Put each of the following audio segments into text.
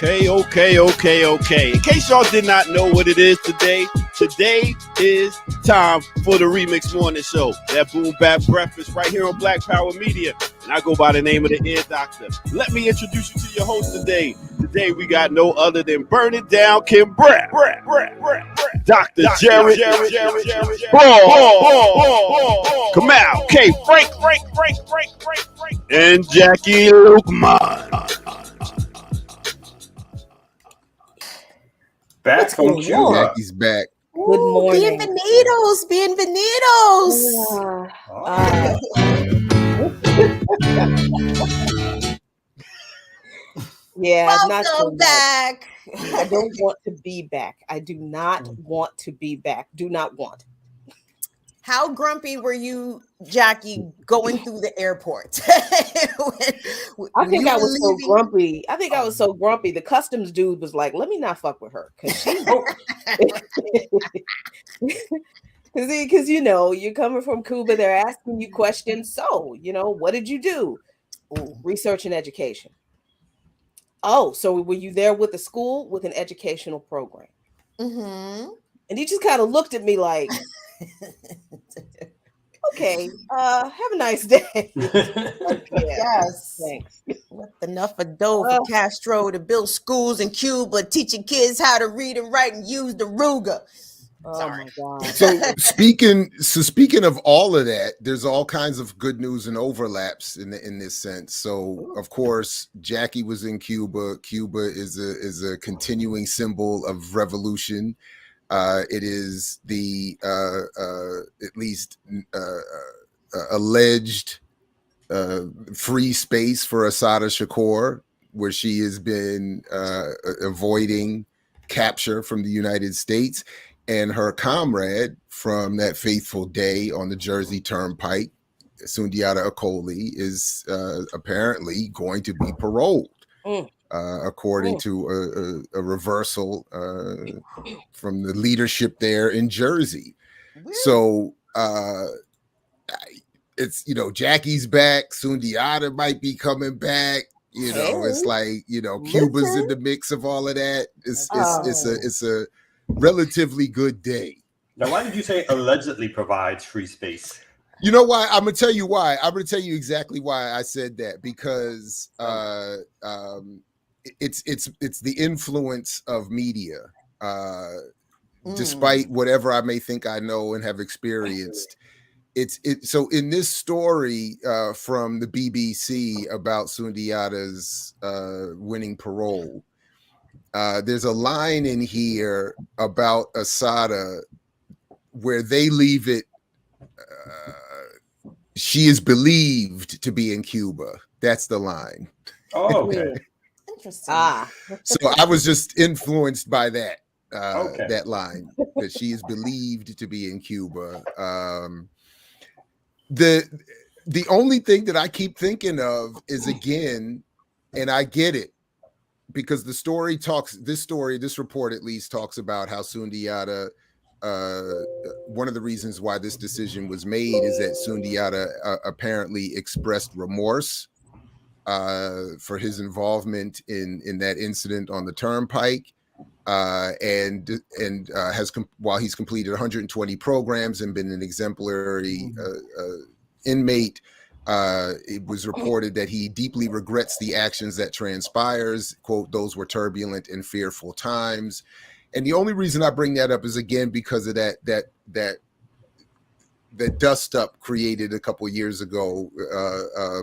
Okay. In case y'all did not know what it is today is time for the Remix Morning Show. That boom bap breakfast right here on Black Power Media. And I go by the name of the Ear Doctor. Let me introduce you to your host today. Today we got no other than Burn It Down Kim Brett. Dr. Jared. Kamal K. Frank. And Jackie Lukman. Back from Cuba. Jackie's back. Good morning. Bienvenidos. Yeah, Welcome not so back. I don't want to be back. I do not want to be back. Do not want. How grumpy were you, Jackie, going through the airport? I think I was so grumpy. The customs dude was like, "Let me not fuck with her," because you're coming from Cuba. They're asking you questions. So, what did you do? Research and education. Oh, so were you there with the school with an educational program? Mm-hmm. And he just kind of looked at me like, okay, have a nice day. Yes. Thanks. With enough of dough for Castro to build schools in Cuba, teaching kids how to read and write and use the Ruger. Sorry. Oh my God. So speaking of all of that, there's all kinds of good news and overlaps in this sense. So of course, Jackie was in Cuba. Cuba is a continuing symbol of revolution. It is the at least alleged free space for Assata Shakur, where she has been avoiding capture from the United States. And her comrade from that fateful day on the Jersey Turnpike, Sundiata Acoli, is apparently going to be paroled, according to a reversal from the leadership there in Jersey. Really? So it's, Jackie's back. Sundiata might be coming back. It's like, Cuba's in the mix of all of that. It's a relatively good day. Now, why did you say allegedly provides free space? You know why? I'm gonna tell you why. I'm gonna tell you exactly why I said that, because it's the influence of media. Despite whatever I may think I know and have experienced, so in this story from the BBC about Sundiata's winning parole. There's a line in here about Assata where they leave it. She is believed to be in Cuba. That's the line. Oh, okay. Interesting. So I was just influenced by that. That line, that she is believed to be in Cuba. The only thing that I keep thinking of is, again, and I get it, because this report at least talks about how Sundiata, one of the reasons why this decision was made is that Sundiata apparently expressed remorse for his involvement in that incident on the Turnpike, and has while he's completed 120 programs and been an exemplary inmate. It was reported that he deeply regrets the actions that transpires. Quote, "Those were turbulent and fearful times." And the only reason I bring that up is, again, because of that dust up created a couple of years ago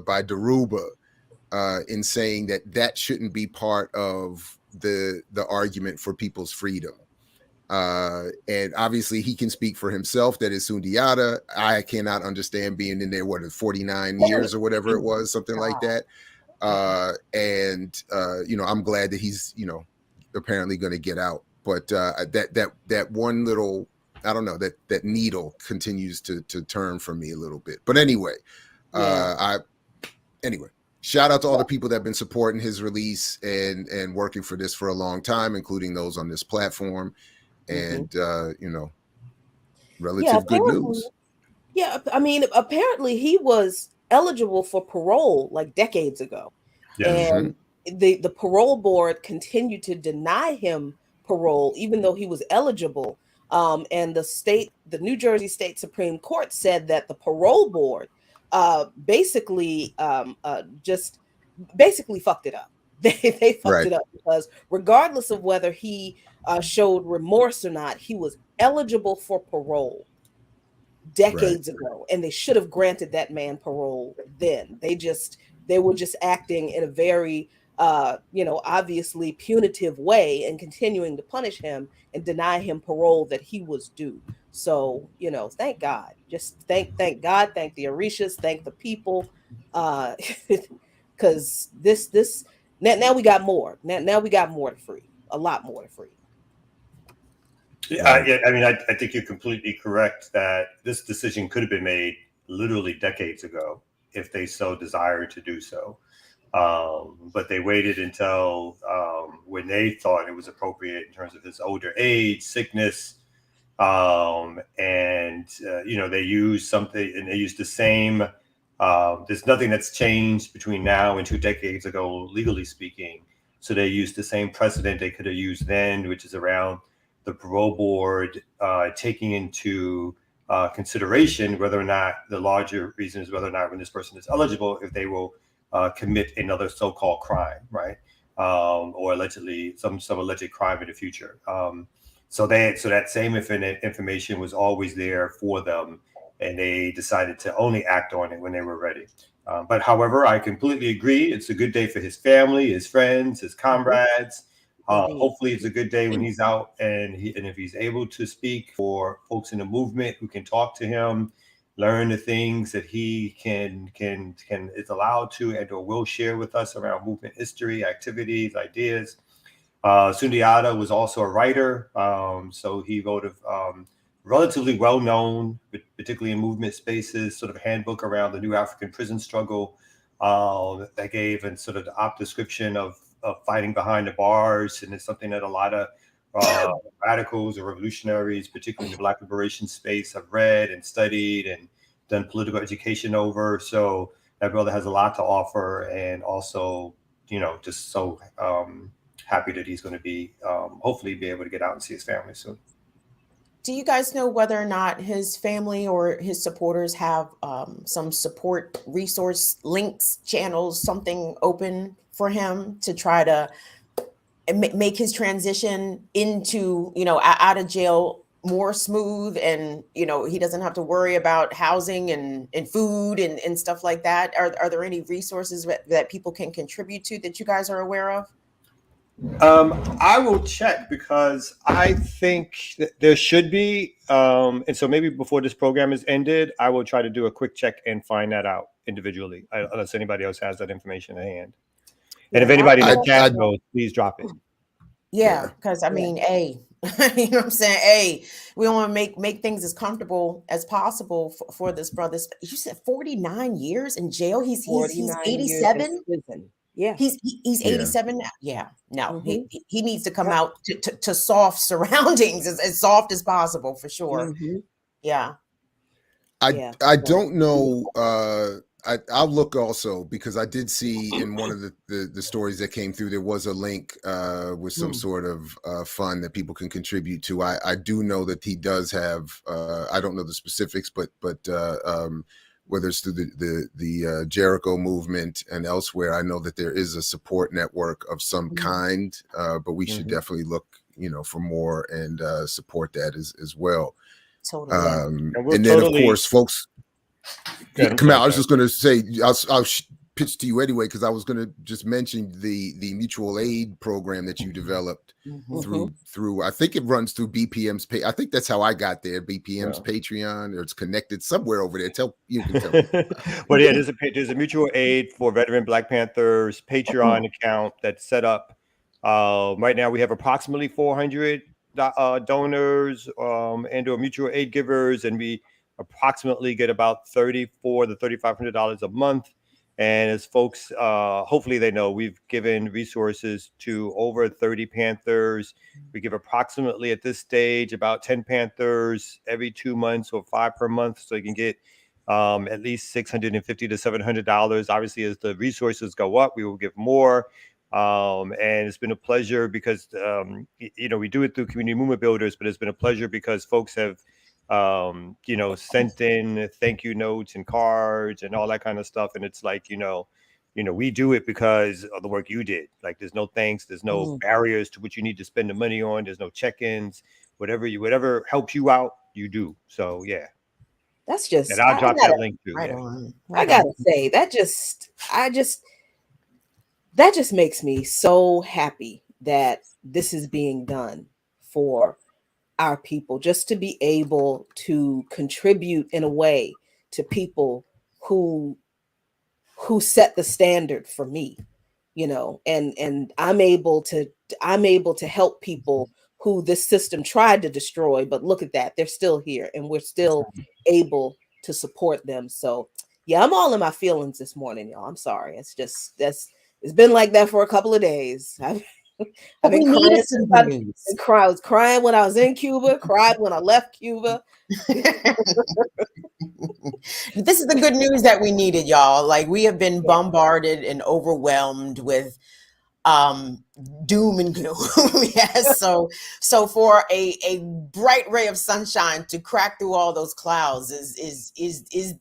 by Daruba in saying that shouldn't be part of the argument for people's freedom. And obviously he can speak for himself. That is Sundiata. I cannot understand being in there, 49 years or whatever it was, something like that. I'm glad that he's, apparently going to get out. But that one little, I don't know, that needle continues to turn for me a little bit. But anyway, shout out to all the people that have been supporting his release and working for this for a long time, including those on this platform. And, relative good news. Yeah, I mean, apparently he was eligible for parole like decades ago. Yes. And the parole board continued to deny him parole, even though he was eligible. And the New Jersey State Supreme Court said that the parole board basically fucked it up. They fucked it up because regardless of whether he showed remorse or not, he was eligible for parole decades ago, and they should have granted that man parole then. They were just acting in a very obviously punitive way and continuing to punish him and deny him parole that he was due. So, thank God. Just thank God, thank the Orishas, thank the people. Because now we got more. Now we got more to free. A lot more to free. I think you're completely correct that this decision could have been made literally decades ago if they so desired to do so. But they waited until when they thought it was appropriate in terms of his older age, sickness, and they used something, and they used the same. There's nothing that's changed between now and 2 decades ago, legally speaking. So they used the same precedent they could have used then, which is around the parole board taking into consideration whether or not the larger reason is whether or not when this person is eligible, if they will commit another so-called crime, right? Or allegedly some alleged crime in the future. So that same information was always there for them, and they decided to only act on it when they were ready. But however, I completely agree. It's a good day for his family, his friends, his comrades. Hopefully it's a good day when he's out and if he's able to speak for folks in the movement who can talk to him, learn the things that he can is allowed to and or will share with us around movement history, activities, ideas. Sundiata was also a writer, so he wrote a relatively well-known, particularly in movement spaces, sort of handbook around the new African prison struggle that gave and sort of the op description of fighting behind the bars, and it's something that a lot of radicals or revolutionaries, particularly in the Black liberation space, have read and studied and done political education over. So that brother has a lot to offer, and also, just so happy that he's going to be hopefully be able to get out and see his family soon. Do you guys know whether or not his family or his supporters have some support resource links, channels, something open for him to try to make his transition into, out of jail more smooth, and, he doesn't have to worry about housing and food and stuff like that? Are there any resources that people can contribute to that you guys are aware of? I will check, because I think that there should be, and so maybe before this program is ended, I will try to do a quick check and find that out individually, unless anybody else has that information at hand. And if anybody in the chat knows, please drop it. Yeah, because you know what I'm saying? We want to make things as comfortable as possible for this brother. You said 49 years in jail. He's 87. Yeah, he's 87 now. Yeah, no, he needs to come out to soft surroundings, as soft as possible, for sure. Yeah. I don't know. I'll look also, because I did see in one of the stories that came through, there was a link with some sort of fund that people can contribute to. I do know that he does have, I don't know the specifics, but whether it's through the Jericho movement and elsewhere, I know that there is a support network of some kind, but we should definitely look, for more and support that as well. Totally. And then, of course, folks, come out. I was just going to say, I'll pitch to you anyway, because I was going to just mention the mutual aid program that you developed through. I think it runs through BPM's pay. I think that's how I got there. BPM's Patreon, or it's connected somewhere over there. You can tell. Well, yeah, there's a mutual aid for veteran Black Panthers Patreon account that's set up. Right now, we have approximately 400 donors and or mutual aid givers, and we approximately get about $3,400 to $3,500 a month. And as folks, hopefully they know, we've given resources to over 30 Panthers. We give approximately at this stage about 10 Panthers every 2 months, or 5 per month, so you can get at least $650 to $700. Obviously, as the resources go up, we will give more. And it's been a pleasure because, we do it through community movement builders, but it's been a pleasure because folks have, sent in thank you notes and cards and all that kind of stuff. And it's like, we do it because of the work you did. Like, there's no thanks, there's no barriers to what you need to spend the money on. There's no check-ins, whatever helps you out, you do. So yeah. That's just, and I'll drop that link too. Right Yeah. on. I gotta say that just makes me so happy that this is being done for our people, just to be able to contribute in a way to people who set the standard for me, and I'm able to help people who this system tried to destroy, but look at that, they're still here and we're still able to support them. So yeah, I'm all in my feelings this morning, y'all. I'm sorry. It's been like that for a couple of days. I've been crying since I was crying when I was in Cuba, cried when I left Cuba. This is the good news that we needed, y'all. Like, we have been bombarded and overwhelmed with doom and gloom. Yes. So for a bright ray of sunshine to crack through all those clouds is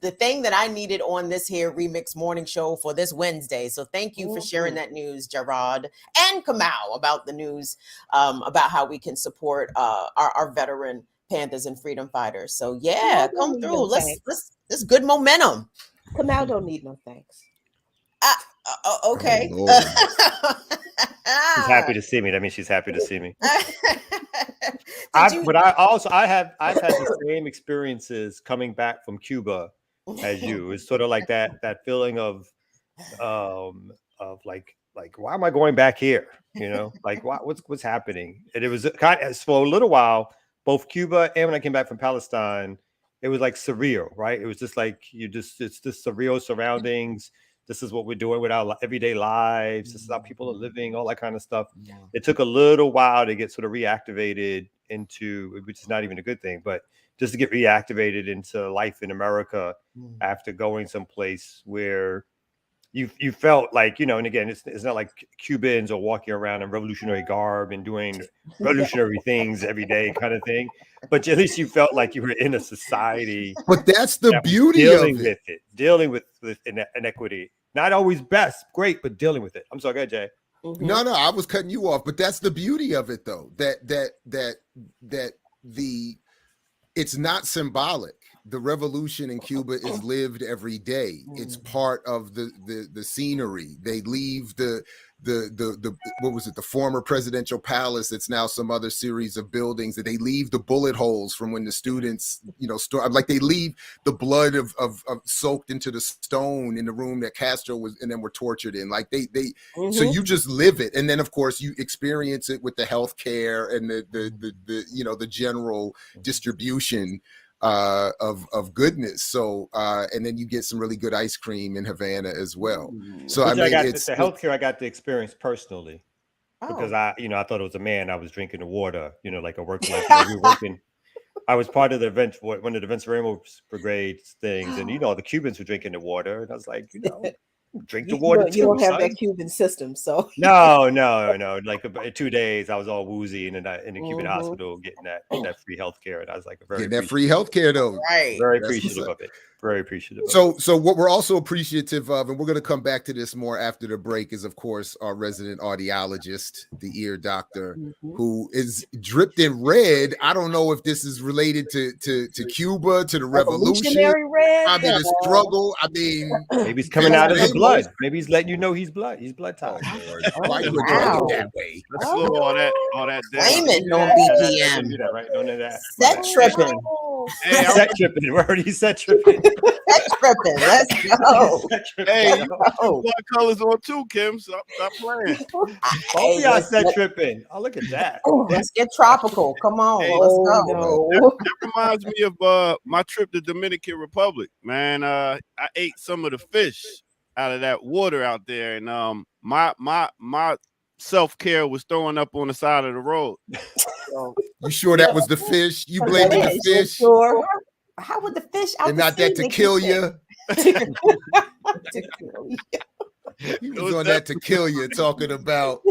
the thing that I needed on this here Remix Morning Show for this Wednesday. So thank you for sharing that news, Gerard and Kamau, about the news about how we can support our veteran Panthers and freedom fighters. So yeah, come through. Let's good momentum. Kamau don't need no thanks. Okay. Oh, She's happy to see me. That means she's happy to see me. I've had the same experiences coming back from Cuba as you. It's sort of like that feeling of like why am I going back here? Like what's happening? And it was kind of, for a little while, both Cuba and when I came back from Palestine, it was like surreal, right? It was just like it's just surreal surroundings. This is what we're doing with our everyday lives. This is how people are living, all that kind of stuff. Yeah. It took a little while to get sort of reactivated into, which is not even a good thing, but just to get reactivated into life in America after going someplace where you felt like, and again, it's not like Cubans are walking around in revolutionary garb and doing revolutionary things every day kind of thing. But at least you felt like you were in a society. But that's the beauty of it. Dealing with inequity. Not always best, great, but dealing with it. I'm sorry, go ahead, Jay. No, I was cutting you off, but that's the beauty of it, though. It's not symbolic. The revolution in Cuba is lived every day. It's part of the scenery. They leave the what was it, the former presidential palace, it's now some other series of buildings, that they leave the bullet holes from when the students like they leave the blood of soaked into the stone in the room that Castro was and then were tortured in. Like they so you just live it, and then of course you experience it with the healthcare and the general distribution of goodness. So and then you get some really good ice cream in Havana as well. So it's the healthcare I got to experience personally because I thought it was a man. I was drinking the water, like a work like we were working. I was part of the event, one of the Vince Ramos Brigade things, and the Cubans were drinking the water, and I was like, drink the water. You don't have that Cuban system, so no. Like 2 days, I was all woozy in the Cuban hospital getting that free healthcare, and I was like, that free healthcare though, right? Very appreciative of it. Very appreciative. So what we're also appreciative of, and we're going to come back to this more after the break, is of course our resident audiologist, the ear doctor, who is dripped in red. I don't know if this is related to Cuba, to the revolution, red. I mean the struggle. I mean, maybe he's coming out of the blood. Maybe he's letting you know he's blood. He's blood type. Why you would drink it that way? Let's slow all that Blame down. it on BPM. Don't do that, right? Don't do that. Set tripping. Hey, Set tripping. We're already set tripping. Set tripping. Let's go. Hey, you got blood colors on too, Kim. Stop playing. Oh, y'all set tripping. Oh, look at that. Let's get tropical. Come on, Hey, let's go. That reminds me of my trip to Dominican Republic. Man, I ate some of the fish out of that water out there, and my self-care was throwing up on the side of the road. So, you sure that was the fish? You blaming the fish? Sure. How would the fish out and not that to kill you? He was on that To Kill You, talking about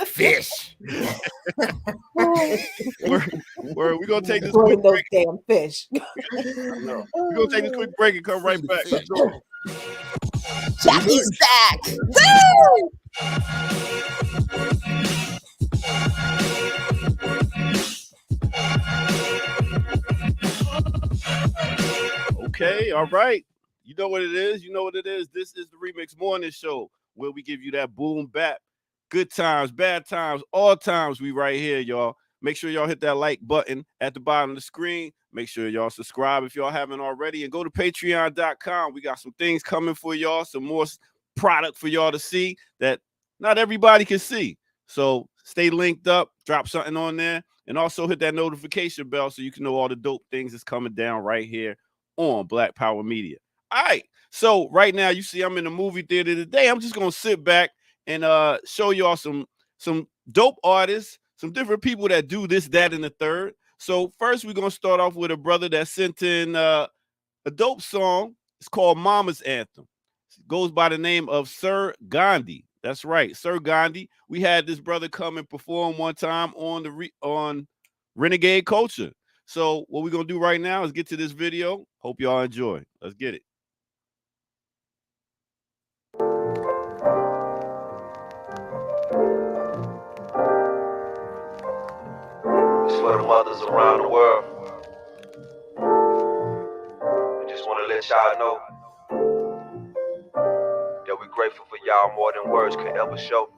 fish. We're gonna take this Blame quick those break. damn fish. We're gonna take this quick break and come right back. Let's go. Jackie's back. Woo! Okay, all right. You know what it is. You know what it is. This is the Remix Morning Show, where we give you that boom bap. Good times, bad times, all times. We right here, y'all. Make sure y'all hit that like button at the bottom of the screen. Make sure y'all subscribe if y'all haven't already, and go to patreon.com. We got some things coming for y'all, some more product for y'all to see that not everybody can see. So stay linked up, drop something on there, and also hit that notification bell so you can know all the dope things that's coming down right here on Black Power Media. All right. So right now, you see I'm in the movie theater today. I'm just gonna sit back and show y'all some dope artists, some different people that do this, that, and the third. So first, we're gonna start off with a brother that sent in a dope song. It's called Mama's Anthem. It goes by the name of Sir Gandhi. That's right, Sir Gandhi. We had this brother come and perform one time on Renegade Culture. So what we're gonna do right now is get to this video. Hope y'all enjoy. Let's get it. It's for the mothers around the world. I just want to let y'all know that we're grateful for y'all more than words could ever show.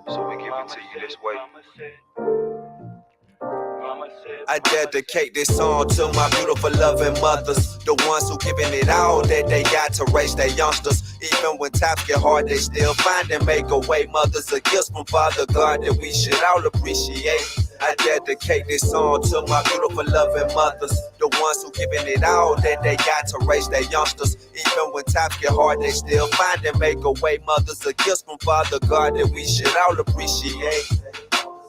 So we give it to you this way. I dedicate this song to my beautiful loving mothers, the ones who giving it all that they got to raise their youngsters. Even when times get hard, they still find and make a way. Mothers are gifts from Father God that we should all appreciate. I dedicate this song to my beautiful loving mothers, the ones who giving it all that they got to raise their youngsters. Even when times get hard, they still find and make a way. Mothers are gifts from Father God that we should all appreciate.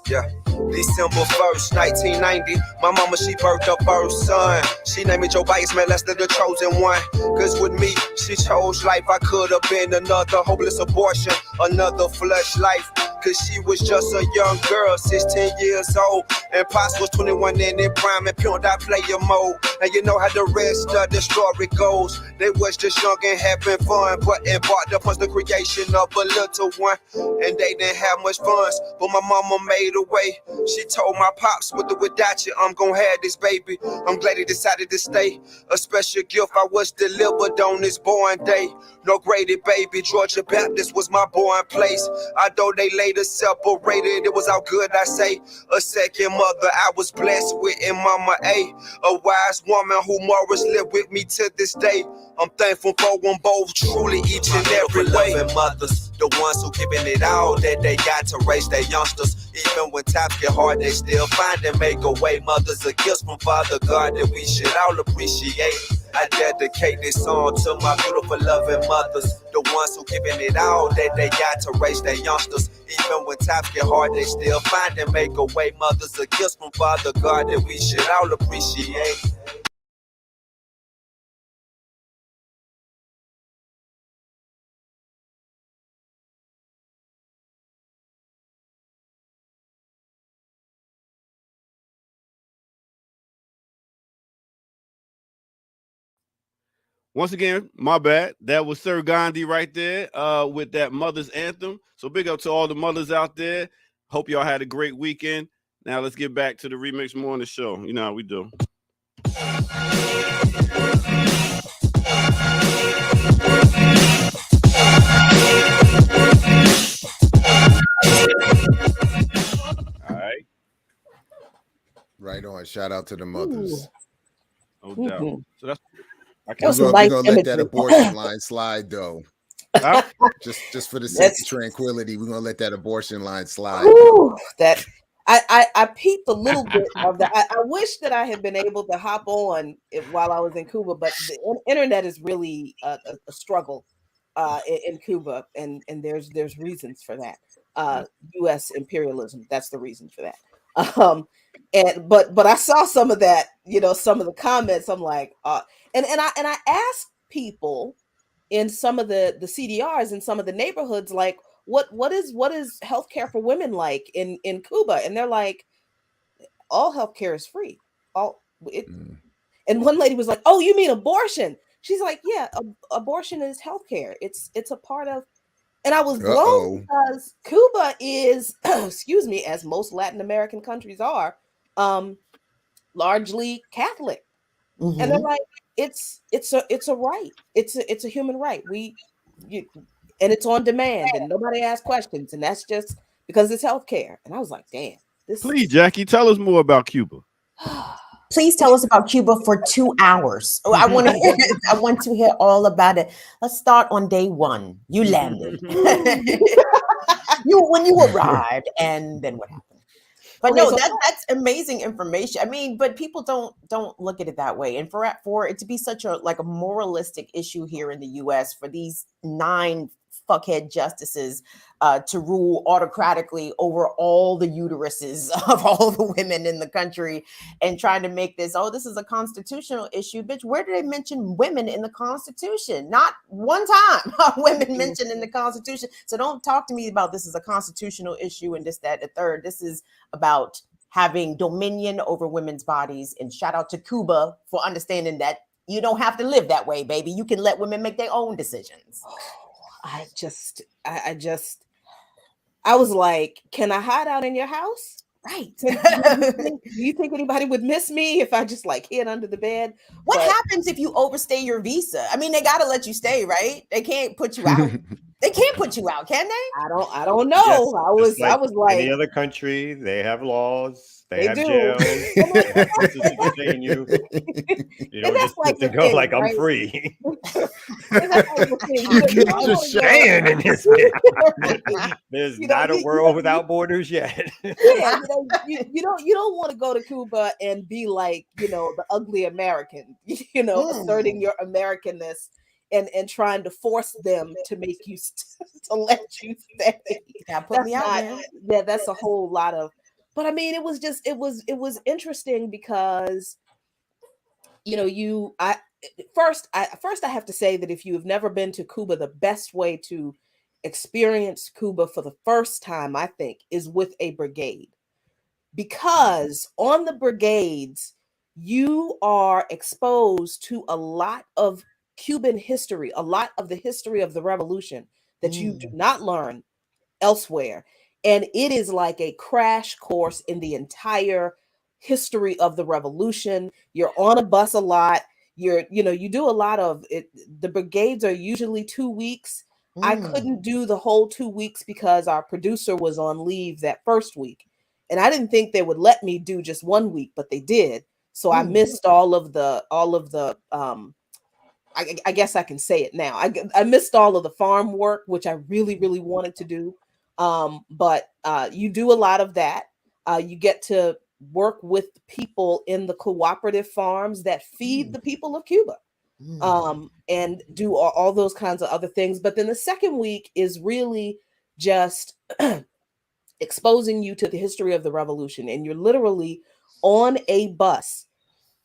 Yeah. December 1st, 1990, my mama, she birthed her first son. She named me Joe Bias, man, less than the chosen one. Cause with me, she chose life. I could have been another hopeless abortion, another flush life. Cause she was just a young girl, 16 years old. And Pops was 21 in their prime and pure out player mode. And you know how the rest of the story goes. They was just young and having fun, but embarked upon the creation of a little one. And they didn't have much fun, but my mama made a way. She told my Pops, with or without you, I'm gonna have this baby. I'm glad he decided to stay. A special gift I was delivered on this born day. No graded baby, Georgia Baptist was my born place. Although they later separated, it was all good, I say. A second mother I was blessed with in Mama A. A wise woman who morals live with me to this day. I'm thankful for them both, truly each and every way. Loving mothers, the ones who giving it all that they got to raise their youngsters. Even when times get hard, they still find and make a way. Mothers are gifts from Father God that we should all appreciate. I dedicate this song to my beautiful loving mothers, the ones who giving it all that they got to raise their youngsters. Even when times get hard, they still find and make a way. Mothers are gifts from Father God that we should all appreciate. Once again, my bad. That was Sir Gandhi right there with that mother's anthem. So big up to all the mothers out there. Hope y'all had a great weekend. Now let's get back to the Remix Morning Show. You know how we do. All right. Right on. Shout out to the mothers. No doubt. So that's We're gonna let that abortion line slide though. Just for the sake of tranquility, we're gonna let that abortion line slide. Ooh, that I peeped a little bit of that. I wish that I had been able to hop on while I was in Cuba, but the internet is really a struggle in Cuba, and there's reasons for that. U.S. imperialism, that's the reason for that. But I saw some of that, some of the comments. I'm like, and I asked people in some of the CDRs in some of the neighborhoods, like what is healthcare for women like in Cuba? And they're like, all healthcare is free. All it. And one lady was like, "Oh, you mean abortion?" She's like, "Yeah, abortion is healthcare. It's a part of." And I was blown because Cuba is, excuse me, as most Latin American countries are, largely Catholic. And they're like, it's a right. It's a human right. And it's on demand, and nobody asks questions, and that's just because it's healthcare. And I was like, damn. Please, Jackie, tell us more about Cuba. Please tell us about Cuba for 2 hours. I want to hear all about it. Let's start on day one. You landed. When you arrived, and then what happened? But okay, no, that's amazing information. I mean, but people don't look at it that way. And for it to be such a moralistic issue here in the U.S. for these 9 fuckhead justices to rule autocratically over all the uteruses of all the women in the country and trying to make this, this is a constitutional issue. Bitch, where do they mention women in the Constitution? Not one time women mentioned in the Constitution. So don't talk to me about this is a constitutional issue and this, that, the third. This is about having dominion over women's bodies. And shout out to Cuba for understanding that you don't have to live that way, baby. You can let women make their own decisions. I was like, can I hide out in your house? Right. Do you think anybody would miss me if I just hid under the bed? What happens if you overstay your visa? I mean, they got to let you stay, right? They can't put you out. They can't put you out, can they? I don't know. Yes, I was like any other country, they have laws. They have do. jails. They have places to detain you. You don't just to go like I'm free. You can just staying in this. There's not a world without borders yet. Yeah, you don't want to go to Cuba and be like, the ugly American, asserting your Americanness and trying to force them to make you to let you stay. Put me out, man. Yeah, that's a whole lot of. But I mean, it was interesting because, first I have to say that if you have never been to Cuba, the best way to experience Cuba for the first time, I think, is with a brigade. Because on the brigades, you are exposed to a lot of Cuban history, a lot of the history of the revolution that you do not learn elsewhere. And it is like a crash course in the entire history of the revolution. You're on a bus a lot. You do a lot of it. The brigades are usually 2 weeks. I couldn't do the whole 2 weeks because our producer was on leave that first week. And I didn't think they would let me do just 1 week, but they did. So I missed all of the I guess I can say it now. I missed all of the farm work, which I really, really wanted to do. But you do a lot of that. You get to work with people in the cooperative farms that feed the people of Cuba, and do all those kinds of other things. But then the second week is really just exposing you to the history of the revolution. And you're literally on a bus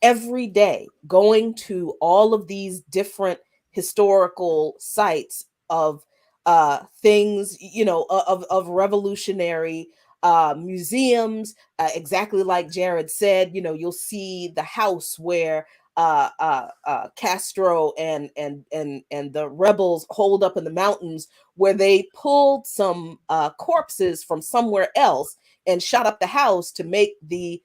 every day going to all of these different historical sites of things, of revolutionary museums, exactly like Jared said. You'll see the house where Castro and the rebels holed up in the mountains, where they pulled some corpses from somewhere else and shot up the house to make the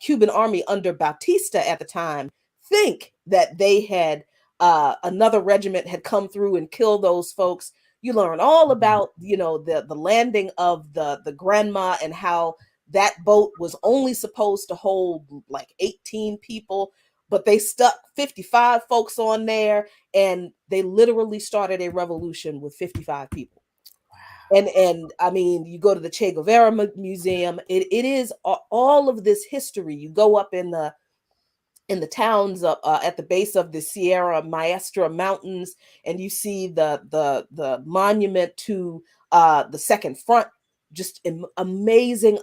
Cuban army under Bautista at the time think that they had another regiment had come through and killed those folks. You learn all about, the landing of the Grandma and how that boat was only supposed to hold like 18 people, but they stuck 55 folks on there, and they literally started a revolution with 55 people. And I mean, you go to the Che Guevara Museum. It is all of this history. You go up in the towns at the base of the Sierra Maestra Mountains, and you see the monument to the Second Front. Just amazing,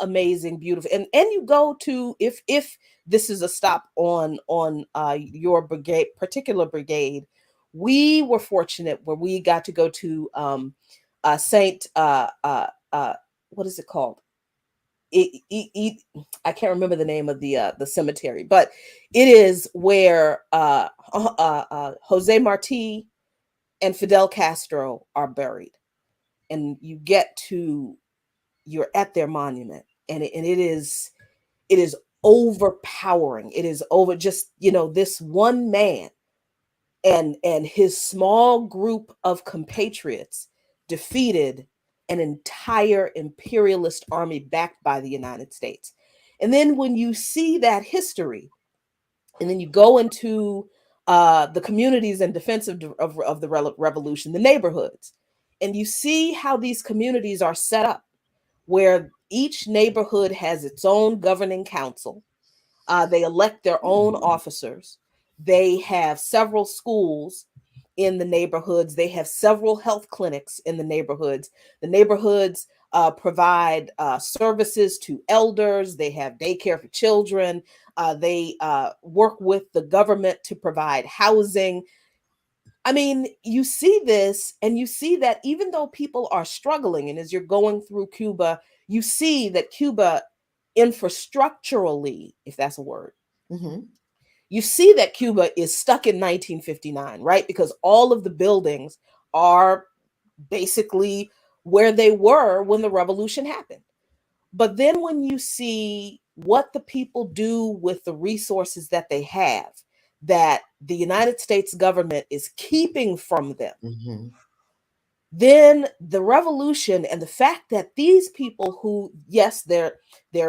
beautiful. And you go to, if this is a stop on your particular brigade, We were fortunate where we got to go to Saint what is it called? I can't remember the name of the cemetery, but it is where Jose Marti and Fidel Castro are buried, and you're at their monument, and it is overpowering. It is over just, this one man and his small group of compatriots defeated an entire imperialist army backed by the United States. And then when you see that history, and then you go into the communities in defense of the revolution, the neighborhoods, and you see how these communities are set up, where each neighborhood has its own governing council. They elect their own officers. They have several schools in the neighborhoods. They have several health clinics in the neighborhoods. The neighborhoods provide services to elders. They have daycare for children. They work with the government to provide housing. I mean, you see this, and you see that even though people are struggling, and as you're going through Cuba, you see that Cuba infrastructurally, if that's a word, you see that Cuba is stuck in 1959, right? Because all of the buildings are basically where they were when the revolution happened. But then when you see what the people do with the resources that they have, that the United States government is keeping from them, then the revolution and the fact that these people who, yes, there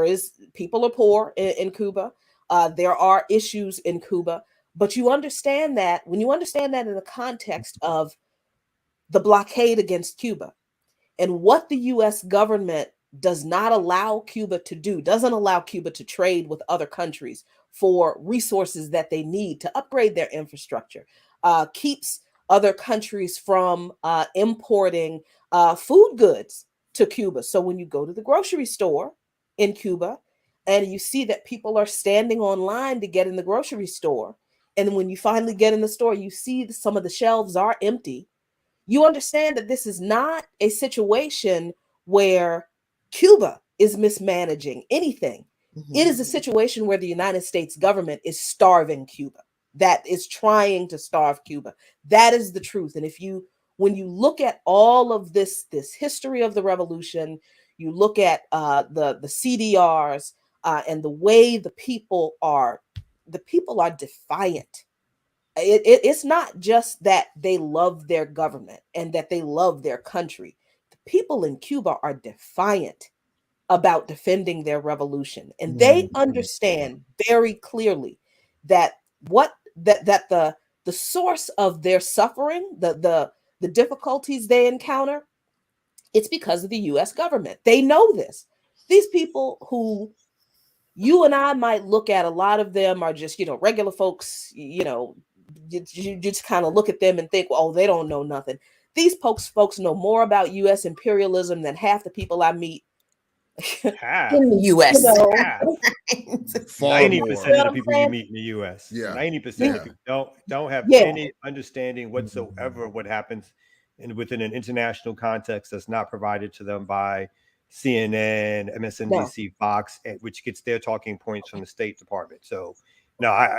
is, people are poor in Cuba. There are issues in Cuba, but you understand that when you understand that in the context of the blockade against Cuba and what the US government does not allow Cuba to do, doesn't allow Cuba to trade with other countries for resources that they need to upgrade their infrastructure, keeps other countries from importing food goods to Cuba. So when you go to the grocery store in Cuba and you see that people are standing online to get in the grocery store, and when you finally get in the store, you see some of the shelves are empty, you understand that this is not a situation where Cuba is mismanaging anything. It is a situation where the United States government is starving Cuba, that is trying to starve Cuba. That is the truth. And when you look at all of this history of the revolution, you look at the CDRs and the way the people are defiant. It's not just that they love their government and that they love their country. The people in Cuba are defiant about defending their revolution, and they understand very clearly that the source of their suffering, the difficulties they encounter, it's because of the US government. They know this. These people who you and I might look at, a lot of them are just, regular folks, you just kind of look at them and think, well, oh, they don't know nothing. These folks know more about US imperialism than half the people I meet Half. in the US. Half. 90% of the people you meet in the US. Yeah. 90% of people don't have any understanding whatsoever of what happens within an international context that's not provided to them by CNN, MSNBC, Fox, which gets their talking points from the State Department. So, no, I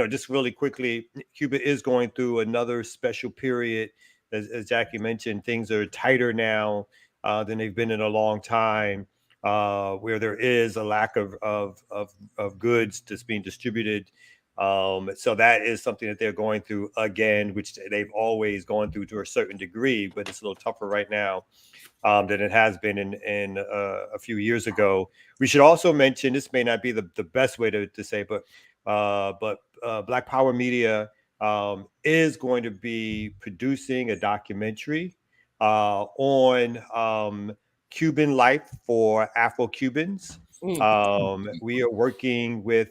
just really quickly, Cuba is going through another special period. As Jackie mentioned, things are tighter now than they've been in a long time, where there is a lack of goods that's being distributed. So that is something that they're going through again, which they've always gone through to a certain degree, but it's a little tougher right now than it has been in a few years ago. We should also mention, this may not be the best way to say, but Black Power Media is going to be producing a documentary on Cuban life for Afro-Cubans. We are working with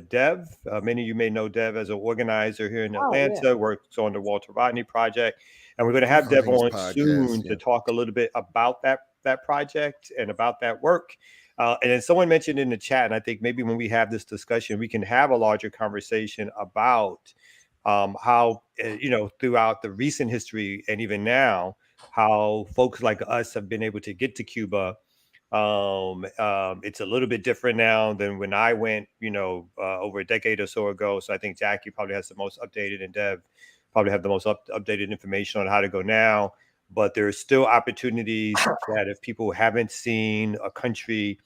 Dev. Many of you may know Dev as an organizer here in Atlanta, works on the Walter Rodney Project. And we're going to have Dev on soon to talk a little bit about that project and about that work. And then someone mentioned in the chat, and I think maybe when we have this discussion, we can have a larger conversation about how throughout the recent history and even now, how folks like us have been able to get to Cuba. It's a little bit different now than when I went, over a decade or so ago. So I think Jackie probably has the most updated, and Dev probably have the most updated information on how to go now. But there's still opportunities that if people haven't seen a country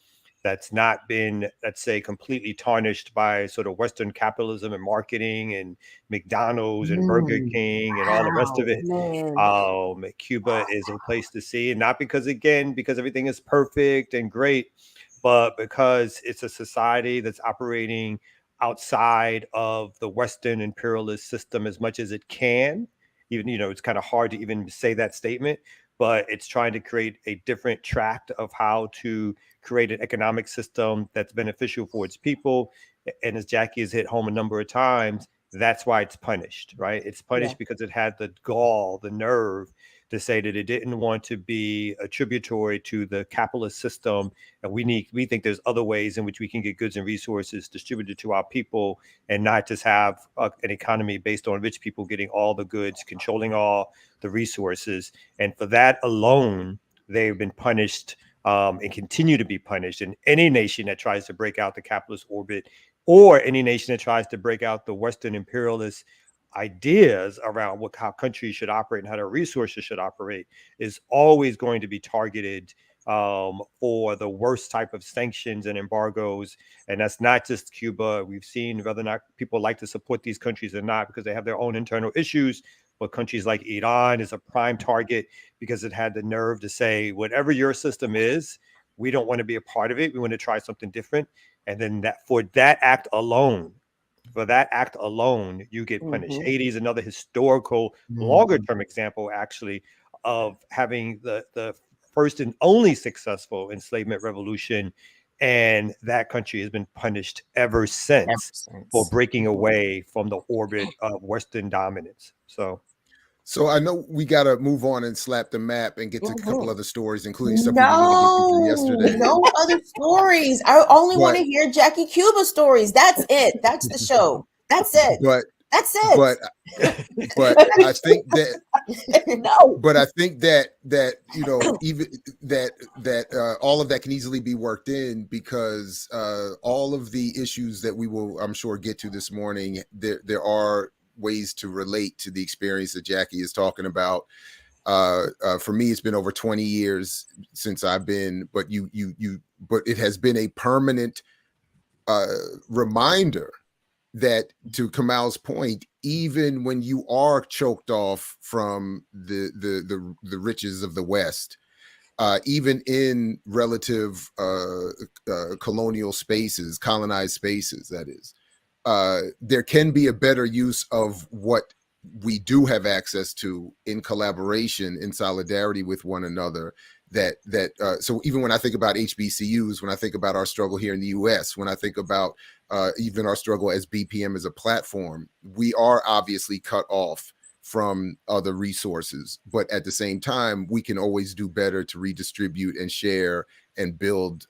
that's not been, let's say, completely tarnished by sort of Western capitalism and marketing and McDonald's and Burger King and all the rest of it. Cuba is a place to see, and not because everything is perfect and great, but because it's a society that's operating outside of the Western imperialist system as much as it can. Even, it's kind of hard to even say that statement, but it's trying to create a different tract of how to create an economic system that's beneficial for its people. And as Jackie has hit home a number of times, that's why it's punished, right? It's punished because it had the gall, the nerve to say that it didn't want to be a tributary to the capitalist system. And we think there's other ways in which we can get goods and resources distributed to our people, and not just have an economy based on rich people getting all the goods, controlling all the resources. And for that alone, they've been punished and continue to be punished. And any nation that tries to break out the capitalist orbit, or any nation that tries to break out the Western imperialist ideas around how countries should operate and how their resources should operate, is always going to be targeted for the worst type of sanctions and embargoes. And that's not just Cuba. We've seen whether or not people like to support these countries or not, because they have their own internal issues. But countries like Iran is a prime target because it had the nerve to say, whatever your system is, we don't want to be a part of it. We want to try something different. And then for that act alone, you get punished. Haiti is another historical, longer-term example, actually, of having the first and only successful enslavement revolution. And that country has been punished ever since for breaking away from the orbit of Western dominance. So I know we got to move on and slap the map and get to a couple other stories, including stuff we didn't even get to from yesterday. No other stories. I only want to hear Jackie Cuba stories. That's it. That's the show. That's it. That's it. But I think that no. But I think that even that all of that can easily be worked in, because all of the issues that we will, I'm sure, get to this morning, there are ways to relate to the experience that Jackie is talking about. For me, it's been over 20 years since I've been, but it has been a permanent reminder that, to Kamal's point, even when you are choked off from the riches of the West, even in relative colonial spaces, colonized spaces, that is, there can be a better use of what we do have access to in collaboration, in solidarity with one another. So even when I think about HBCUs, when I think about our struggle here in the US, when I think about even our struggle as BPM as a platform, we are obviously cut off from other resources. But at the same time, we can always do better to redistribute and share and build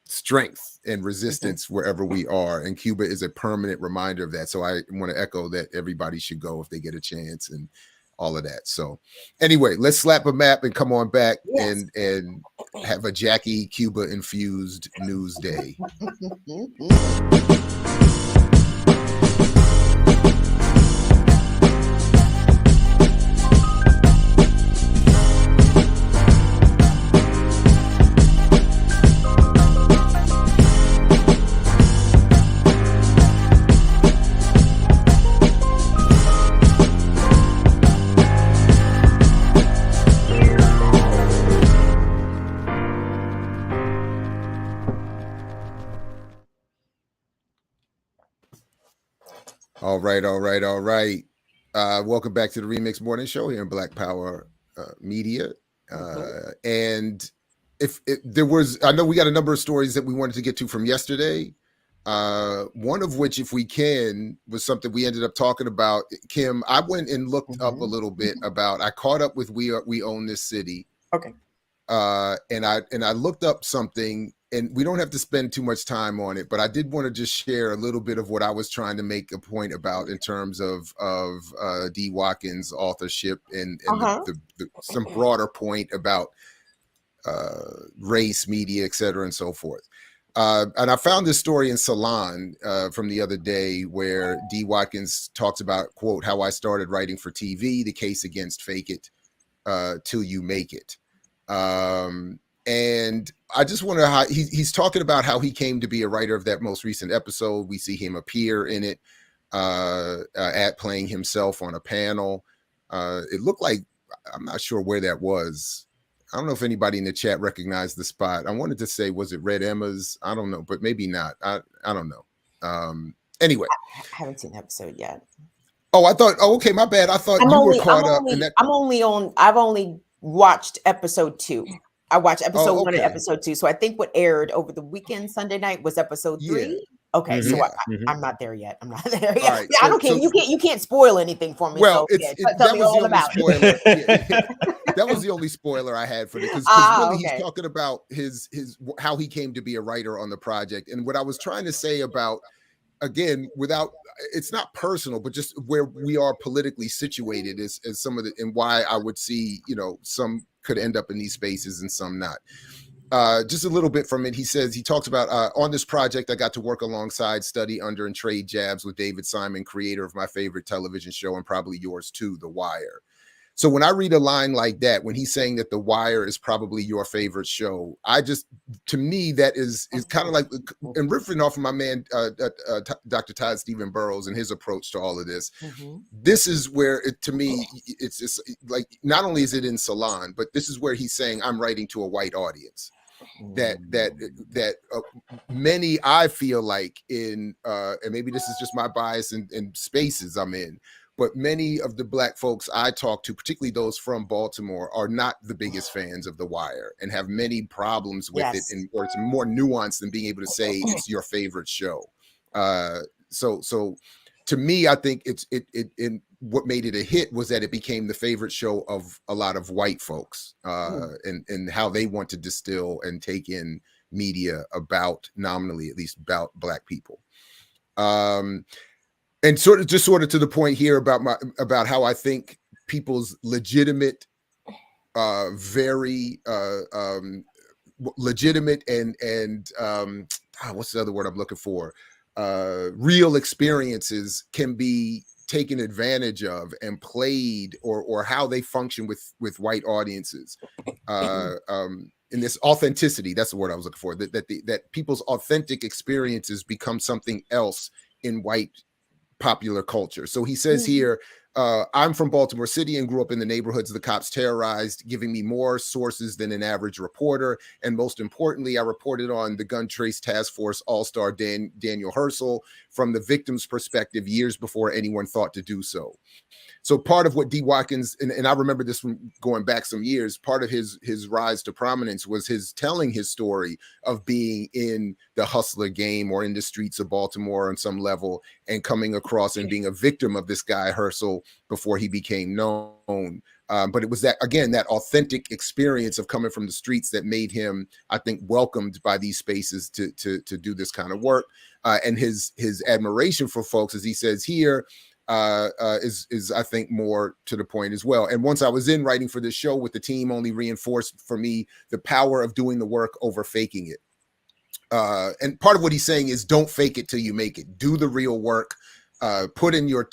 strength and resistance wherever we are. And Cuba is a permanent reminder of that. So I want to echo that everybody should go if they get a chance and all of that. So anyway, let's slap a map and come on back and have a Jackie Cuba infused news day. All right. Welcome back to the Remix Morning Show here in Black Power Media. And if there was, I know we got a number of stories that we wanted to get to from yesterday. One of which, if we can, was something we ended up talking about. Kim, I went and looked up a little bit about, I caught up with We Own This City. Okay. And I looked up something and we don't have to spend too much time on it, but I did want to just share a little bit of what I was trying to make a point about in terms of D. Watkins' authorship and some broader point about race, media, et cetera, and so forth. And I found this story in Salon from the other day where D. Watkins talks about, quote, how I started writing for TV, the case against fake it till you make it. And I just wonder how he's talking about how he came to be a writer of that most recent episode. We see him appear in it at playing himself on a panel. It looked like, I'm not sure where that was. I don't know if anybody in the chat recognized the spot. I wanted to say, was it Red Emma's? I don't know, but maybe not. I don't know. Anyway. I haven't seen the episode yet. Oh, okay, my bad. I thought you were caught up in that. I've only watched episode 2. I watched episode 1 and episode 2. So I think what aired over the weekend, Sunday night, was episode 3. Yeah. Okay, so I'm not there yet. I'm not there yet. Right, I don't care. You can't spoil anything for me. Well, so, that was the only spoiler. That was the only spoiler I had for it, because really he's talking about his how he came to be a writer on the project. And what I was trying to say about, again, it's not personal, but just where we are politically situated is some of the, and why I would see, some could end up in these spaces and some not. Just a little bit from it. He talks about on this project, I got to work alongside, study under, and trade jabs with David Simon, creator of my favorite television show and probably yours too, The Wire. So when I read a line like that, when he's saying that The Wire is probably your favorite show, to me, that is kind of like, and riffing off of my man, Dr. Todd Stephen Burrows and his approach to all of this. This is where to me, it's just like, not only is it in Salon, but this is where he's saying, I'm writing to a white audience. That many, I feel like and maybe this is just my bias in spaces I'm in, but many of the Black folks I talk to, particularly those from Baltimore, are not the biggest fans of The Wire and have many problems with it, or it's more nuanced than being able to say it's your favorite show. So to me, I think it what made it a hit was that it became the favorite show of a lot of white folks, and how they want to distill and take in media about, nominally at least, about Black people. And sort of to the point here about how I think people's legitimate, very legitimate and what's the other word I'm looking for? Real experiences can be taken advantage of and played, or how they function with white audiences. In this authenticity, that's the word I was looking for. That people's authentic experiences become something else in white popular culture. So he says here, I'm from Baltimore City and grew up in the neighborhoods the cops terrorized, giving me more sources than an average reporter. And most importantly, I reported on the Gun Trace Task Force All-Star Daniel Herschel from the victim's perspective years before anyone thought to do so. So part of what D. Watkins, and I remember this from going back some years, part of his rise to prominence was his telling his story of being in the hustler game or in the streets of Baltimore on some level, and coming across and being a victim of this guy Herschel before he became known. But it was that, again, that authentic experience of coming from the streets that made him, I think, welcomed by these spaces to do this kind of work. And his admiration for folks, as he says here, is I think more to the point as well. And once I was in writing for this show with the team, only reinforced for me the power of doing the work over faking it. And part of what he's saying is, don't fake it till you make it. Do the real work. Put in your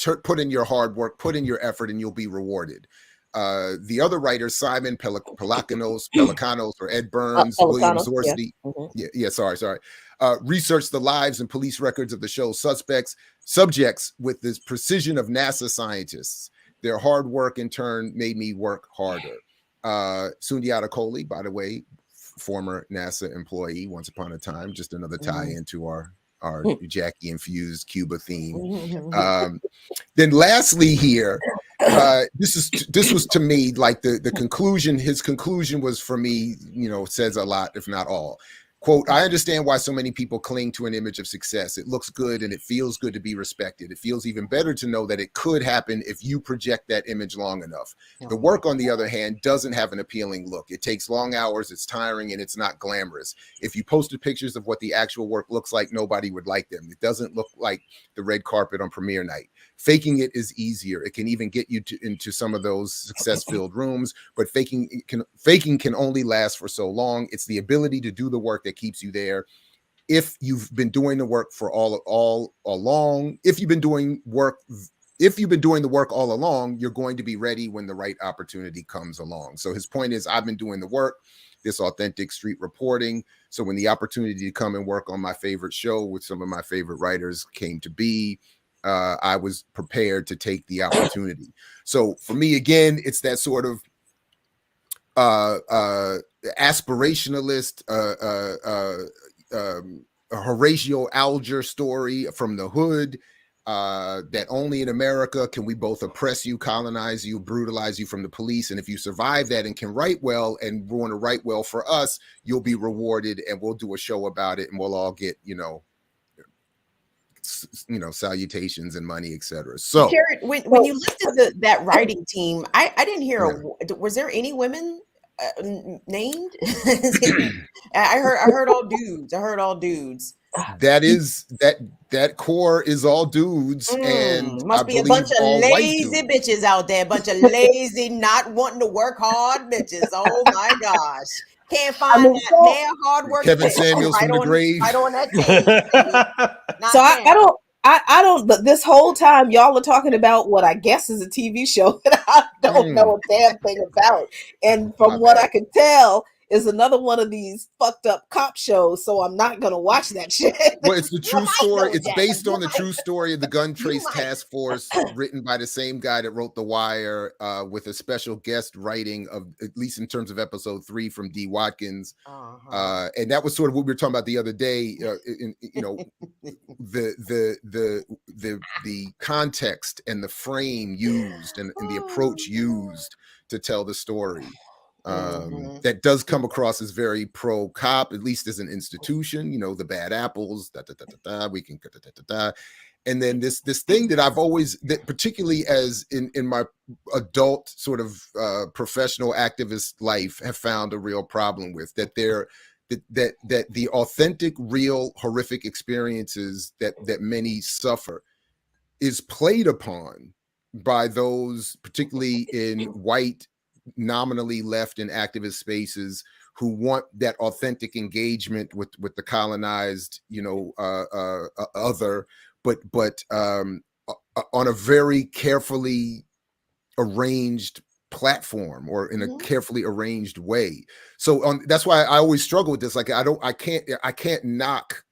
hard work. Put in your effort, and you'll be rewarded. The other writers, Simon Pelicanos, or Ed Burns, William Zorski, sorry. Researched the lives and police records of the show's subjects with this precision of NASA scientists. Their hard work in turn made me work harder. Sundiata Acoli, by the way, former NASA employee once upon a time, just another tie into our Jackie infused Cuba theme. Then lastly here, this was to me like the conclusion. His conclusion was, for me, says a lot, if not all. Quote, I understand why so many people cling to an image of success. It looks good and it feels good to be respected. It feels even better to know that it could happen if you project that image long enough. The work, on the other hand, doesn't have an appealing look. It takes long hours, it's tiring, and it's not glamorous. If you posted pictures of what the actual work looks like, nobody would like them. It doesn't look like the red carpet on premiere night. Faking it is easier. It can even get you into some of those success-filled rooms, but faking can only last for so long. It's the ability to do the work that keeps you there. If you've been doing the work for all along, if you've been doing the work all along, you're going to be ready when the right opportunity comes along. So his point is, I've been doing the work, this authentic street reporting. So when the opportunity to come and work on my favorite show with some of my favorite writers came to be, I was prepared to take the opportunity. So for me, again, it's that sort of aspirationalist, Horatio Alger story from the hood, that only in America can we both oppress you, colonize you, brutalize you from the police. And if you survive that and can write well and want to write well for us, you'll be rewarded, and we'll do a show about it, and we'll all get, salutations and money, etc. So Jared, when you listed that writing team, I didn't hear was there any women named? I heard all dudes. That core is all dudes, and must be a bunch of lazy bitches out there, a bunch of lazy, not wanting to work hard bitches. Oh my gosh. Can't find that damn hard work. Kevin Samuels from the grave. Right on that table. So I don't, but this whole time y'all are talking about what I guess is a TV show that I don't know a damn thing about. And from what I can tell, is another one of these fucked up cop shows. So I'm not going to watch that shit. Well, it's the true story. It's based on the true story of the Gun Trace Task Force, written by the same guy that wrote The Wire, with a special guest writing of, at least in terms of episode 3, from D. Watkins. And that was sort of what we were talking about the other day. The context and the frame used and the approach used to tell the story. That does come across as very pro cop, at least as an institution, the bad apples, we can, and then this thing that I've always, that particularly as in my adult sort of professional activist life, have found a real problem with, that the authentic, real, horrific experiences that many suffer is played upon by those, particularly in white, nominally left and activist spaces, who want that authentic engagement with the colonized, other, but on a very carefully arranged platform, or in a carefully arranged way. So that's why I always struggle with this. Like, I can't knock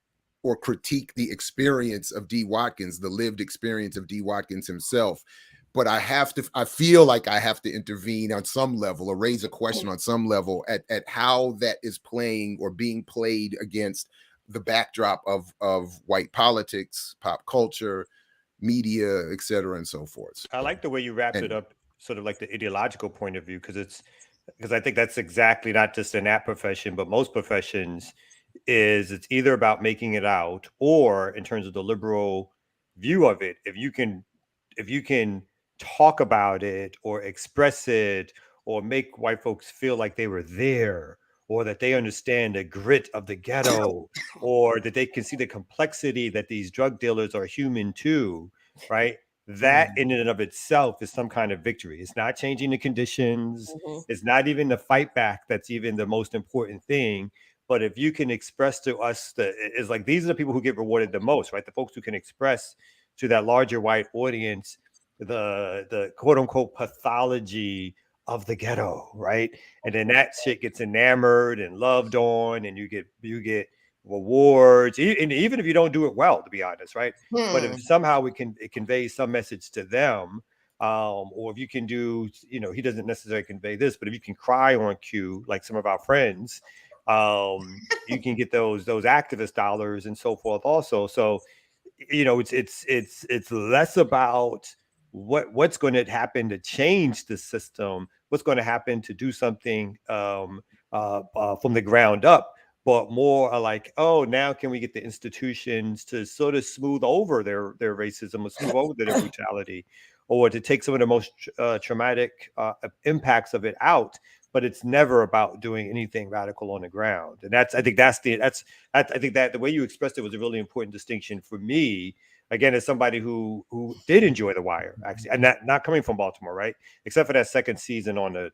or critique the experience of D. Watkins, the lived experience of D. Watkins himself. But I feel like I have to intervene on some level, or raise a question on some level at how that is playing or being played against the backdrop of white politics, pop culture, media, et cetera, and so forth. I like the way you wrapped it up, sort of like the ideological point of view, because I think that's exactly, not just in that profession, but most professions, it's either about making it out, or in terms of the liberal view of it, if you can talk about it or express it or make white folks feel like they were there, or that they understand the grit of the ghetto, or that they can see the complexity that these drug dealers are human too, right? That in and of itself is some kind of victory. It's not changing the conditions. It's not even the fight back that's even the most important thing. But if you can express to us, it's like, these are the people who get rewarded the most, right? The folks who can express to that larger white audience the quote unquote pathology of the ghetto, right? And then that shit gets enamored and loved on, and you get rewards, and even if you don't do it well, to be honest, right? But if somehow it conveys some message to them, or if you can do, he doesn't necessarily convey this, but if you can cry on cue, like some of our friends, you can get those activist dollars and so forth also. So, it's less about what's going to happen to change the system, what's going to happen to do something from the ground up, but more are like, oh, now can we get the institutions to sort of smooth over their racism or smooth over their brutality, or to take some of the most traumatic impacts of it out. But it's never about doing anything radical on the ground. And I think that the way you expressed it was a really important distinction for me. Again, as somebody who did enjoy The Wire, actually, and not coming from Baltimore, right? Except for that second season on the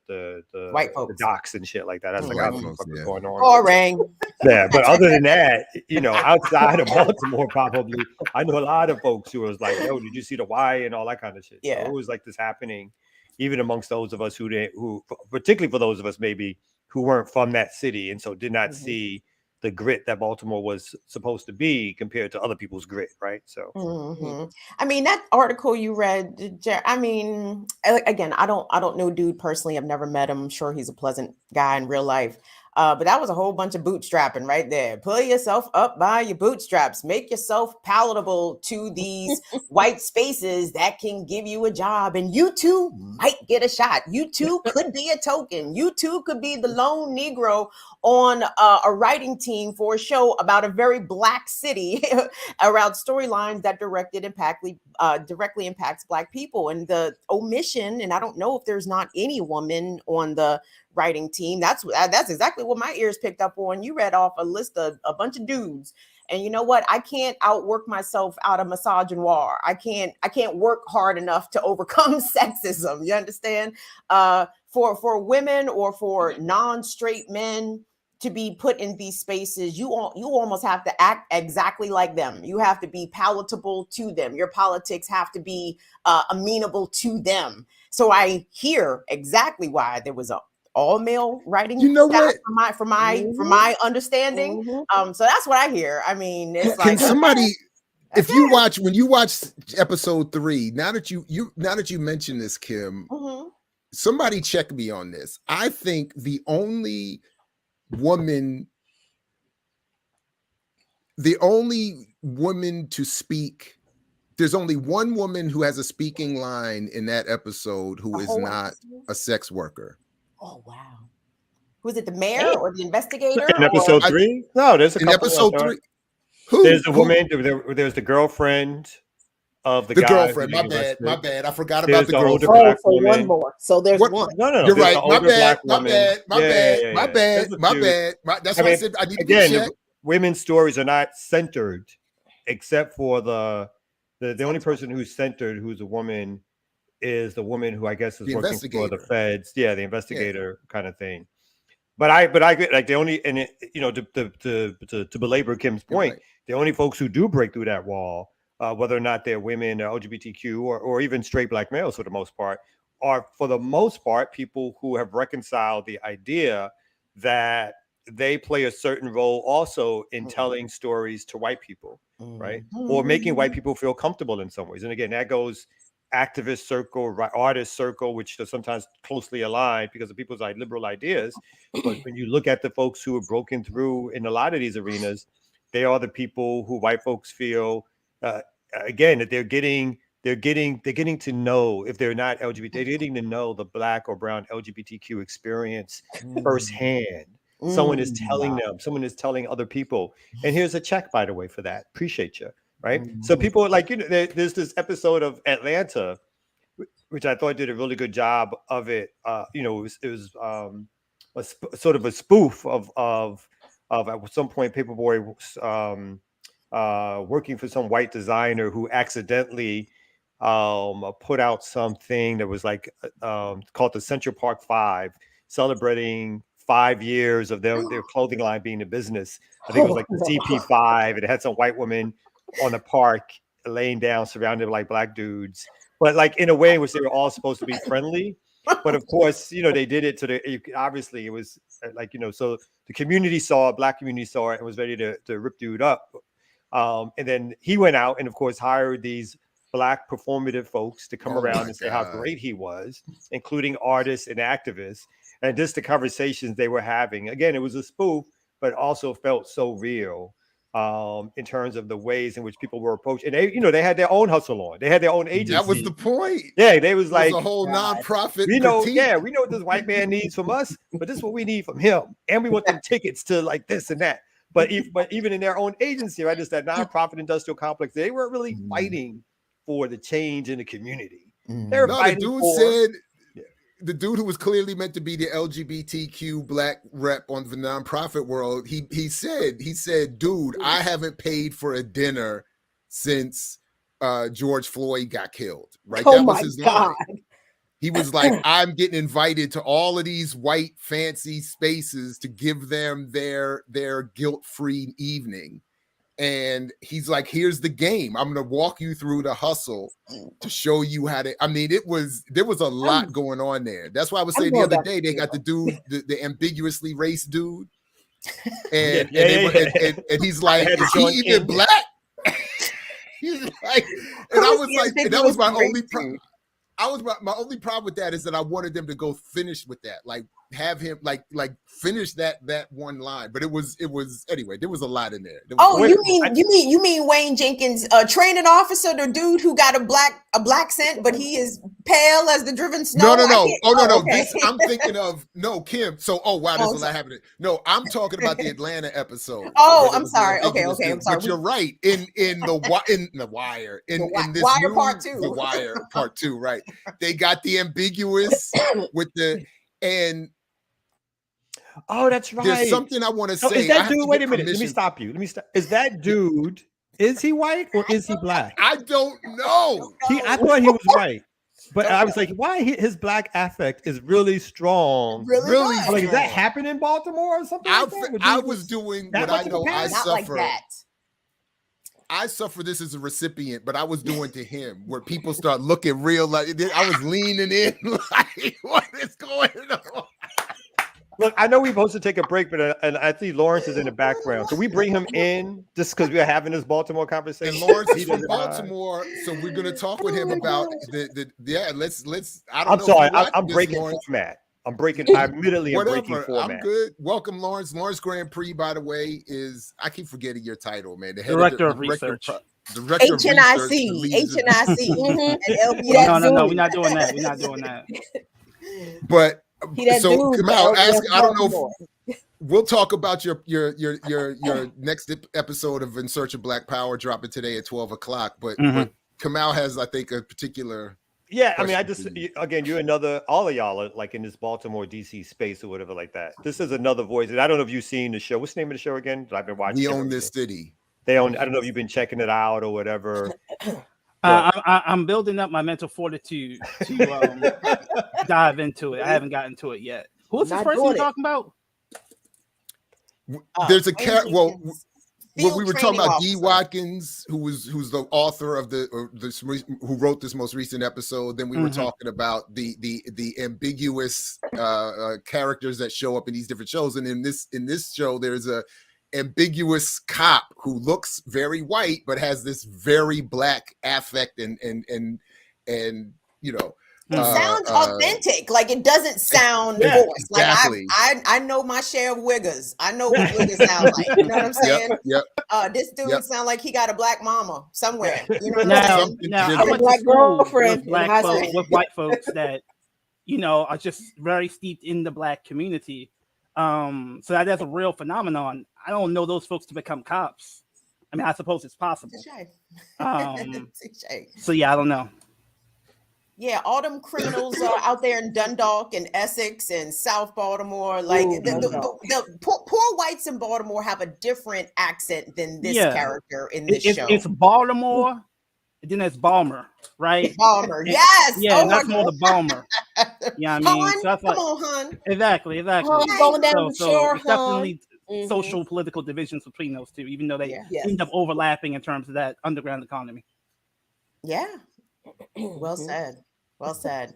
White the folks. docks and shit like that. I was like, I don't know what's going on. Boring. Yeah, but other than that, outside of Baltimore, probably, I know a lot of folks who was like, yo, did you see The Wire and all that kind of shit? Yeah. So it was like this happening, even amongst those of us who particularly for those of us maybe who weren't from that city and so did not see the grit that Baltimore was supposed to be compared to other people's grit, right? So, I mean, that article you read, I mean, again, I don't know dude personally. I've never met him. I'm sure he's a pleasant guy in real life. But that was a whole bunch of bootstrapping right there. Pull yourself up by your bootstraps. Make yourself palatable to these white spaces that can give you a job. And you too might get a shot. You too could be a token. You too could be the lone Negro on a writing team for a show about a very Black city around storylines that directly impacts Black people. And the omission, and I don't know if there's not any woman on the writing team. That's exactly what my ears picked up on. You read off a list of a bunch of dudes. And you know what? I can't outwork myself out of misogynoir. I can't work hard enough to overcome sexism. You understand? For women or for non-straight men to be put in these spaces, you almost have to act exactly like them. You have to be palatable to them. Your politics have to be amenable to them. So I hear exactly why there was a all male writing staff from my understanding. So that's what I hear. I mean, it's can like somebody when you watch episode 3, now that you mention this, Kim, somebody check me on this. I think the only woman to speak, there's only one woman who has a speaking line in that episode who is not a sex worker. Oh wow. Was it the mayor or the investigator? In episode 3? No, there's a couple. In episode 3. There's the woman, there's the girlfriend of the guy. Girlfriend. My bad. I forgot about the girlfriend. So one more. So there's one. No. You're right. My bad. That's why I said I need to check. Women's stories are not centered, except for the only person who's centered, who's a woman, is the woman who I guess is working for the feds. Yeah, the investigator kind of thing. But I get like the only, and it, to belabor Kim's point, the only folks who do break through that wall, whether or not they're women or LGBTQ or even straight Black males for the most part, are for the most part people who have reconciled the idea that they play a certain role also in telling stories to white people, right? Or making white people feel comfortable in some ways. And again, that goes activist circle, artist circle, which are sometimes closely aligned because of people's liberal ideas. But when you look at the folks who have broken through in a lot of these arenas, they are the people who white folks feel, again, that they're getting to know, if they're not LGBT, they're getting to know the Black or brown LGBTQ experience firsthand. Someone is telling them, someone is telling other people. And here's a check, by the way, for that. Appreciate you. Right. So people are like, there's this episode of Atlanta, which I thought did a really good job of it. It was sort of a spoof of at some point Paperboy working for some white designer who accidentally put out something that was like called the Central Park 5, celebrating 5 years of their clothing line being in business. I think it was like the CP5, and it had some white woman on the park laying down surrounded by like Black dudes, but like in a way in which they were all supposed to be friendly. But of course, they did it to obviously it was like, so the community saw it, Black community saw it and was ready to rip dude up. And then he went out and of course hired these Black performative folks to come around and say how great he was, including artists and activists. And just the conversations they were having. Again, it was a spoof, but also felt so real. in terms of the ways in which people were approached. And they, they had their own hustle on. They had their own agency. That was the point. Yeah, they was like a whole nonprofit. We know, critique. we know what this white man needs from us, but this is what we need from him. And we want them tickets to like this and that. But even in their own agency, right, it's that nonprofit industrial complex, they weren't really fighting for the change in the community. They were fighting the dude who was clearly meant to be the LGBTQ black rep on the nonprofit world, he said, dude, I haven't paid for a dinner since George Floyd got killed. Right? Oh that was my his God. line. He was like, I'm getting invited to all of these white fancy spaces to give them their guilt-free evening. And he's like, here's the game. I'm going to walk you through the hustle to show you how to. I mean, there was a lot going on there. That's why I was saying the other day, they got the dude, the ambiguously race dude. And he's like, is he even black? He's like, and I was like, and that was my only problem. My only problem with that is that I wanted them to go finish with that, like have him like finish that one line. But it was anyway. There was a lot in there. You mean Wayne Jenkins, training officer, the dude who got a black scent, but he is pale as the driven snow. No. Okay. I'm thinking of Kim. So there's a lot happening. No, I'm talking about the Atlanta episode. I'm sorry. Okay, I'm sorry. But you're right. In the Wire, in this Wire new, Part 2. The Wire Part 2, right? They got the ambiguous with the and. Oh, that's right. There's something I want to say. Is that dude? Wait a minute. Let me stop you. Is that dude? Is he white or is he black? I don't know. I thought he was white, but I was like, why his black affect is really strong? Really? Like, does that happen in Baltimore or something? I was doing what I know I Not suffer. like that. I suffer this as a recipient, but I was doing to him where people start looking real like I was leaning in like, what is going on? Look, I know we're supposed to take a break, but and I think Lawrence is in the background. Can we bring him in just because we are having this Baltimore conversation? And Lawrence is from Baltimore, so we're going to talk with him about let's. I'm sorry, I'm breaking format. I'm immediately breaking format. I'm good. Welcome, Lawrence. Lawrence Grand Prix, by the way, is I keep forgetting your title, man. The Director of Research. Director of HNIC. No, we're not doing that. But. So Kamal, I don't know if we'll talk about your next episode of In Search of Black Power dropping today at 12:00. But Kamal has, I think, a particular. Yeah, I mean, again, all of y'all are like in this Baltimore DC space or whatever like that. This is another voice, and I don't know if you've seen the show. What's the name of the show again? I've been watching. We Own This City. I don't know if you've been checking it out or whatever. I'm building up my mental fortitude to dive into it. I haven't gotten to it yet. Who's this person you're talking about? There's a character. Well, we were talking about Dee Watkins, who's the author of who wrote this most recent episode. Then we were talking about the ambiguous characters that show up in these different shows. And in this show, there's a ambiguous cop who looks very white but has this very black affect and it sounds authentic. Like it doesn't sound forced. Exactly. Like I know my share of wiggers. I know what wiggers sound like. You know what I'm saying? Yep. This dude sound like he got a black mama somewhere. You know what Now I'm saying? I went to school with white folks that are just very steeped in the black community. So that's a real phenomenon. I don't know those folks to become cops. I mean, I suppose it's possible. So yeah, I don't know. Yeah, all them criminals are out there in Dundalk and Essex and South Baltimore. Like the poor whites in Baltimore have a different accent than this character in this show. It's Baltimore, and then it's Balmer, right? Balmer, yes. Yeah, that's more the Balmer. Yeah, I mean, so that's come on, hun. Exactly. Going down the shore, it's definitely social political divisions between those two, even though they end up overlapping in terms of that underground economy. Yeah. Well said. Well said.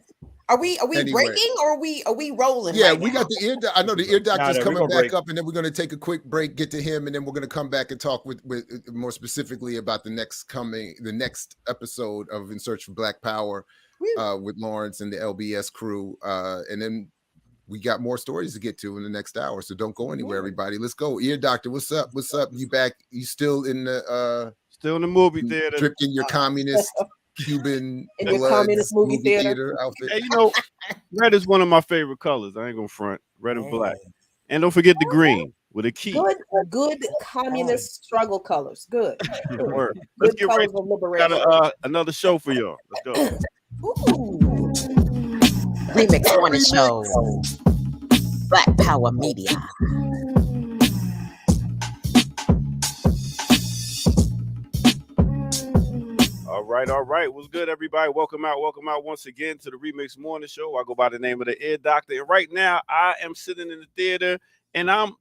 Are we breaking or are we rolling? Yeah, right we now? got the ear. I know the ear doctor's coming back up, and then we're going to take a quick break, get to him, and then we're going to come back and talk with more specifically about the next episode of In Search for Black Power with Lawrence and the LBS crew, and then we got more stories to get to in the next hour. So don't go anywhere, everybody. Let's go. Ear Doctor, what's up? What's up? You back? You still in the movie theater, dripped in your communist Cuban in your communist movie theater outfit? Hey, red is one of my favorite colors. I ain't gonna front. Red and black. And don't forget the green with a key. Good communist struggle colors. Good. Word. Good colors of liberation. Got another show for y'all. Let's go. Remix Morning Show. Black Power Media. All right. What's good, everybody? Welcome out once again to the Remix Morning Show. I go by the name of the Ear Doctor. And right now, I am sitting in the theater, and I'm,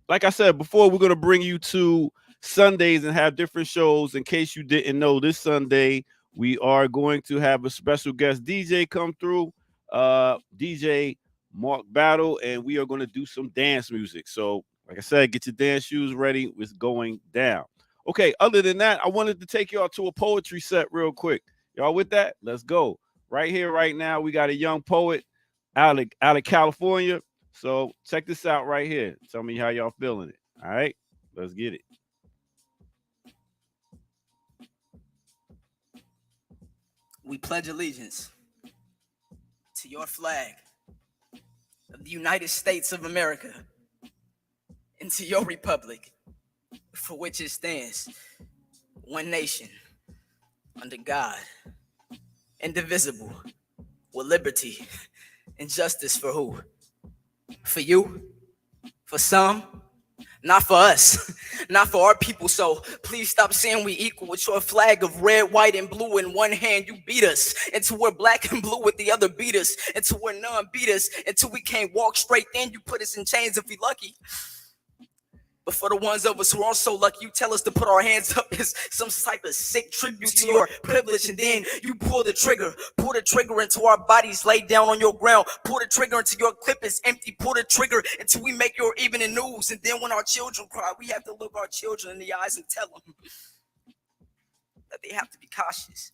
like I said before, we're going to bring you to Sundays and have different shows. In case you didn't know, this Sunday, we are going to have a special guest DJ come through, DJ Mark Battle, and we are going to do some dance music. So, like I said, get your dance shoes ready. It's going down. Okay, other than that, I wanted to take y'all to a poetry set real quick. Y'all with that? Let's go. Right here, right now, we got a young poet out of California. So check this out right here. Tell me how y'all feeling it. All right, let's get it. We pledge allegiance to your flag of the United States of America and to your republic, for which it stands, one nation, under God, indivisible, with liberty and justice for who? For you? For some? Not for us, not for our people. So please stop saying we equal with your flag of red, white, and blue in one hand. You beat us until we're black and blue with the other, beat us until we're none, beat us until we can't walk straight. Then you put us in chains if we lucky. But for the ones of us who are so lucky, you tell us to put our hands up as some type of sick tribute to your privilege. And then you pull the trigger into our bodies, lay down on your ground. Pull the trigger until your clip is empty. Pull the trigger until we make your evening news. And then when our children cry, we have to look our children in the eyes and tell them that they have to be cautious.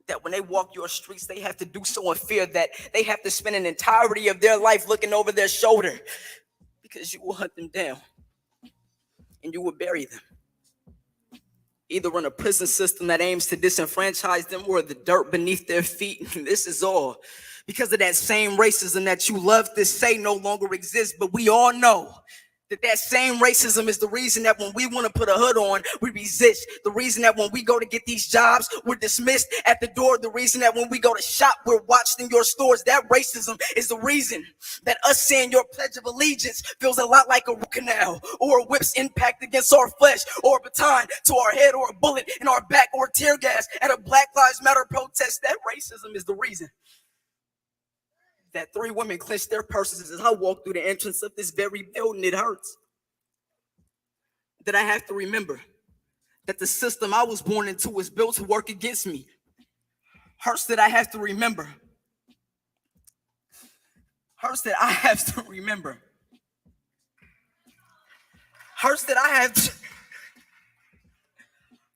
That when they walk your streets, they have to do so in fear, that they have to spend an entirety of their life looking over their shoulder, because you will hunt them down. And you will bury them, either in a prison system that aims to disenfranchise them or the dirt beneath their feet. And this is all because of that same racism that you love to say no longer exists. But we all know that same racism is the reason that when we want to put a hood on, we resist. The reason that when we go to get these jobs, we're dismissed at the door. The reason that when we go to shop, we're watched in your stores. That racism is the reason that us saying your Pledge of Allegiance feels a lot like a root canal, or a whip's impact against our flesh, or a baton to our head, or a bullet in our back, or tear gas at a Black Lives Matter protest. That racism is the reason that 3 women clenched their purses as I walked through the entrance of this very building. It hurts that I have to remember that the system I was born into is built to work against me. Hurts that I have to remember. Hurts that I have to remember. Hurts that I have to...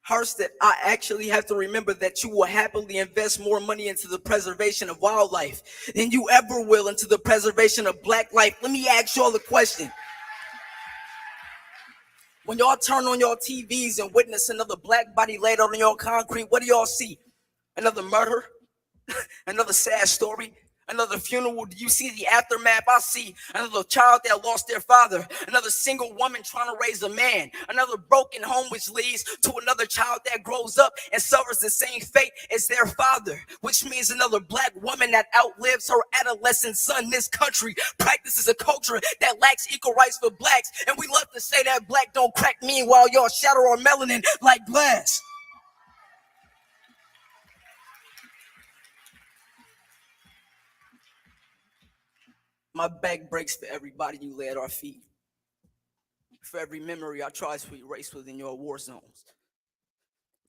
Hurts that I actually have to remember that you will happily invest more money into the preservation of wildlife than you ever will into the preservation of Black life. Let me ask y'all a question. When y'all turn on your TVs and witness another Black body laid out on your concrete, what do y'all see? Another murder? Another sad story? Another funeral? Do you see the aftermath? I see another child that lost their father, another single woman trying to raise a man, another broken home, which leads to another child that grows up and suffers the same fate as their father, which means another Black woman that outlives her adolescent son. This country practices a culture that lacks equal rights for Blacks, and we love to say that Black don't crack. Meanwhile, y'all shatter our melanin like glass. My back breaks for everybody you lay at our feet, for every memory I try to erase within your war zones.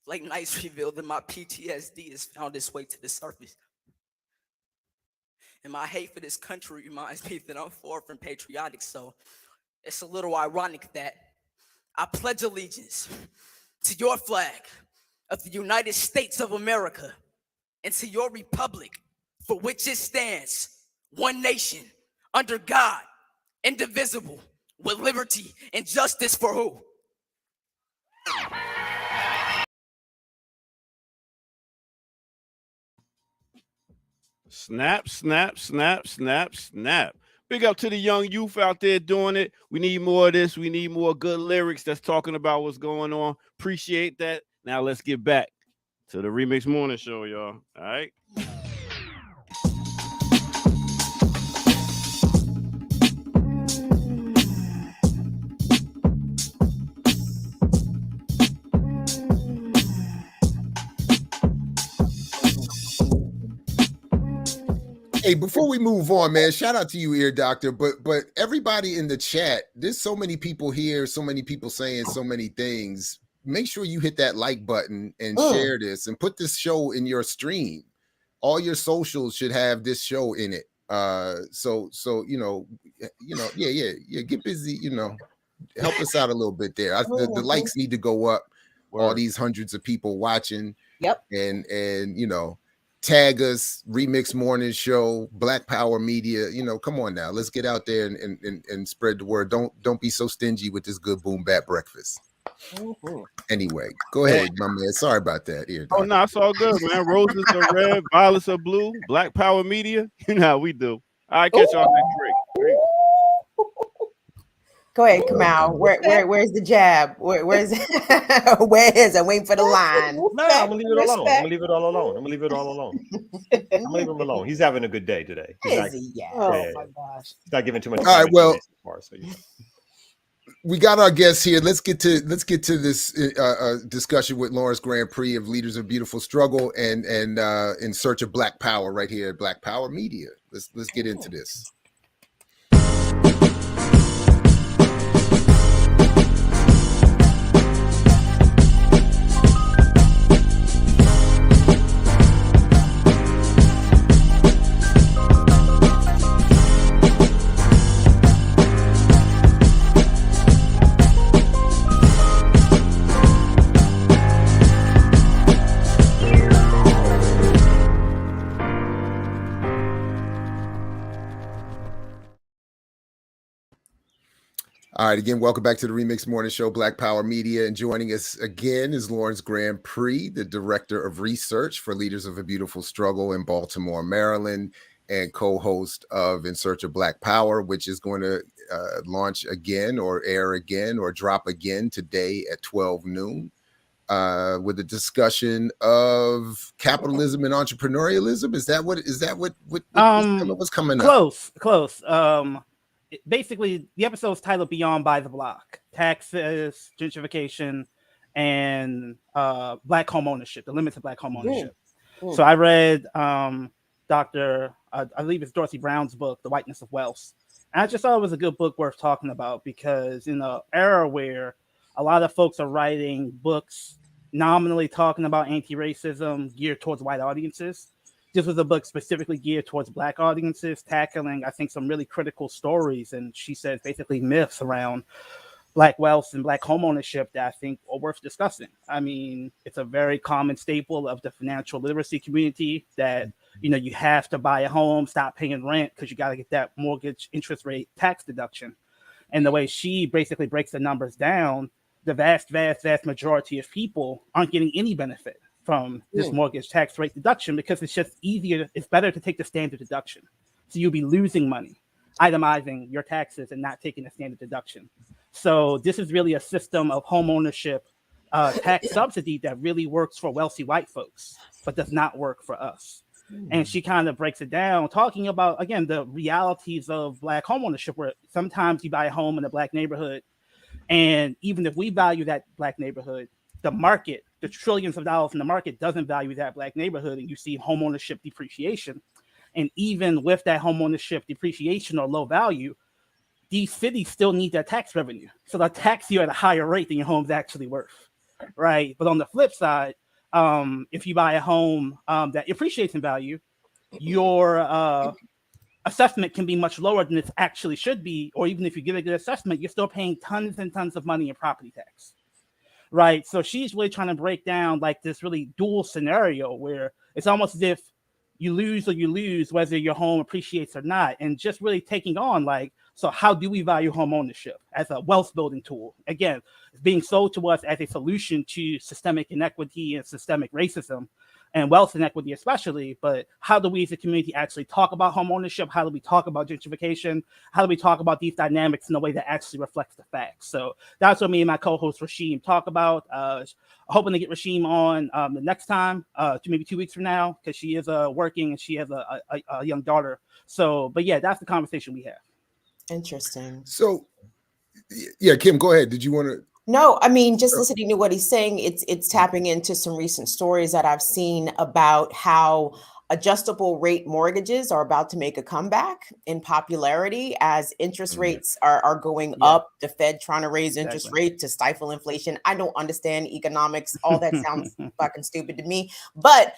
Late nights reveal that my PTSD has found its way to the surface. And my hate for this country reminds me that I'm far from patriotic, so it's a little ironic that I pledge allegiance to your flag of the United States of America and to your republic for which it stands, one nation, under God, indivisible, with liberty and justice for who? Snap, snap, snap, snap, snap. Big up to the young youth out there doing it. We need more of this. We need more good lyrics that's talking about what's going on. Appreciate that. Now let's get back to the Remix Morning Show, y'all. All right. Hey, before we move on, man, shout out to you, Ear Doctor. But everybody in the chat, there's so many people here, so many people saying so many things. Make sure you hit that like button and share this and put this show in your stream. All your socials should have this show in it. So yeah. Get busy, help us out a little bit there. The likes need to go up. All these hundreds of people watching. Yep. And tag us, Remix Morning Show, Black Power Media. Come on now, let's get out there and spread the word. Don't be so stingy with this good boom bap breakfast. Anyway, go ahead, my man. Sorry about that. Here, oh no, it's all good, man. Roses are red, violets are blue. Black Power Media. You know how we do. All right, catch y'all next break. Go ahead, Kamal. Where's the jab? Where's where is it? Waiting for the line. No, I'm gonna leave it alone. I'm gonna leave it all alone. I'm gonna leave him alone. He's having a good day today. Is he? Yeah. Oh my gosh. He's not giving too much. All right, well, so far, so we got our guests here. Let's get to this discussion with Lawrence Grand Prix of Leaders of Beautiful Struggle and In Search of Black Power right here at Black Power Media. Let's get into this. All right, again, welcome back to the Remix Morning Show, Black Power Media. And joining us again is Lawrence Grand Prix, the Director of Research for Leaders of a Beautiful Struggle in Baltimore, Maryland, and co-host of In Search of Black Power, which is going to launch again or air again or drop again today at 12 noon with a discussion of capitalism and entrepreneurialism. Is that what's coming up? Close. Basically, the episode's titled Beyond by the Block: Taxes, Gentrification, and Black Home Ownership, the limits of Black home ownership. So I read Dr. I believe it's Dorothy Brown's book, The Whiteness of Wealth. And I just thought it was a good book worth talking about because in an era where a lot of folks are writing books nominally talking about anti-racism geared towards white audiences, this was a book specifically geared towards Black audiences, tackling, I think, some really critical stories. And she says basically myths around Black wealth and Black home ownership that I think are worth discussing. I mean, it's a very common staple of the financial literacy community that, you have to buy a home, stop paying rent because you got to get that mortgage interest rate tax deduction. And the way she basically breaks the numbers down, the vast majority of people aren't getting any benefit from this mortgage tax rate deduction because it's just easier. It's better to take the standard deduction. So you'll be losing money, itemizing your taxes and not taking the standard deduction. So this is really a system of home ownership tax subsidy that really works for wealthy white folks, but does not work for us. And she kind of breaks it down, talking about, again, the realities of Black home ownership, where sometimes you buy a home in a Black neighborhood. And even if we value that Black neighborhood, the market, the trillions of dollars in the market doesn't value that Black neighborhood, and you see home ownership depreciation. And even with that home ownership depreciation or low value, these cities still need that tax revenue. So they'll tax you at a higher rate than your home's actually worth, right? But on the flip side, if you buy a home that appreciates in value, your assessment can be much lower than it actually should be. Or even if you get a good assessment, you're still paying tons and tons of money in property tax. Right. So she's really trying to break down like this really dual scenario where it's almost as if you lose or you lose, whether your home appreciates or not. And just really taking on like, so how do we value home ownership as a wealth building tool? Again, it's being sold to us as a solution to systemic inequity and systemic racism and wealth inequity especially, but how do we as a community actually talk about home ownership? How do we talk about gentrification? How do we talk about these dynamics in a way that actually reflects the facts? So that's what me and my co-host Rasheem talk about. Hoping to get Rasheem on the next time, maybe 2 weeks from now, because she is working and she has a young daughter. So, but yeah, that's the conversation we have. Interesting. So, yeah, Kim, go ahead. Did you want to? No, I mean, just listening to what he's saying, it's tapping into some recent stories that I've seen about how adjustable rate mortgages are about to make a comeback in popularity as interest rates are going up. The Fed trying to raise interest rates to stifle inflation. I don't understand economics. All that sounds fucking stupid to me. But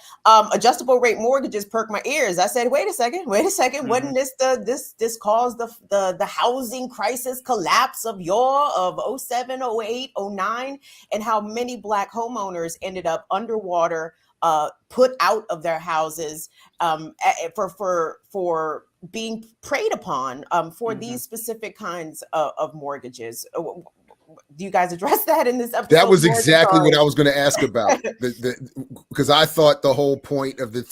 adjustable rate mortgages perk my ears. I said, wait a second. Wasn't this caused the housing crisis collapse of 07, 08, 09, and how many Black homeowners ended up underwater, put out of their houses for being preyed upon for these specific kinds of mortgages. Do you guys address that in this episode? That was exactly what I was going to ask about. Because I thought the whole point of the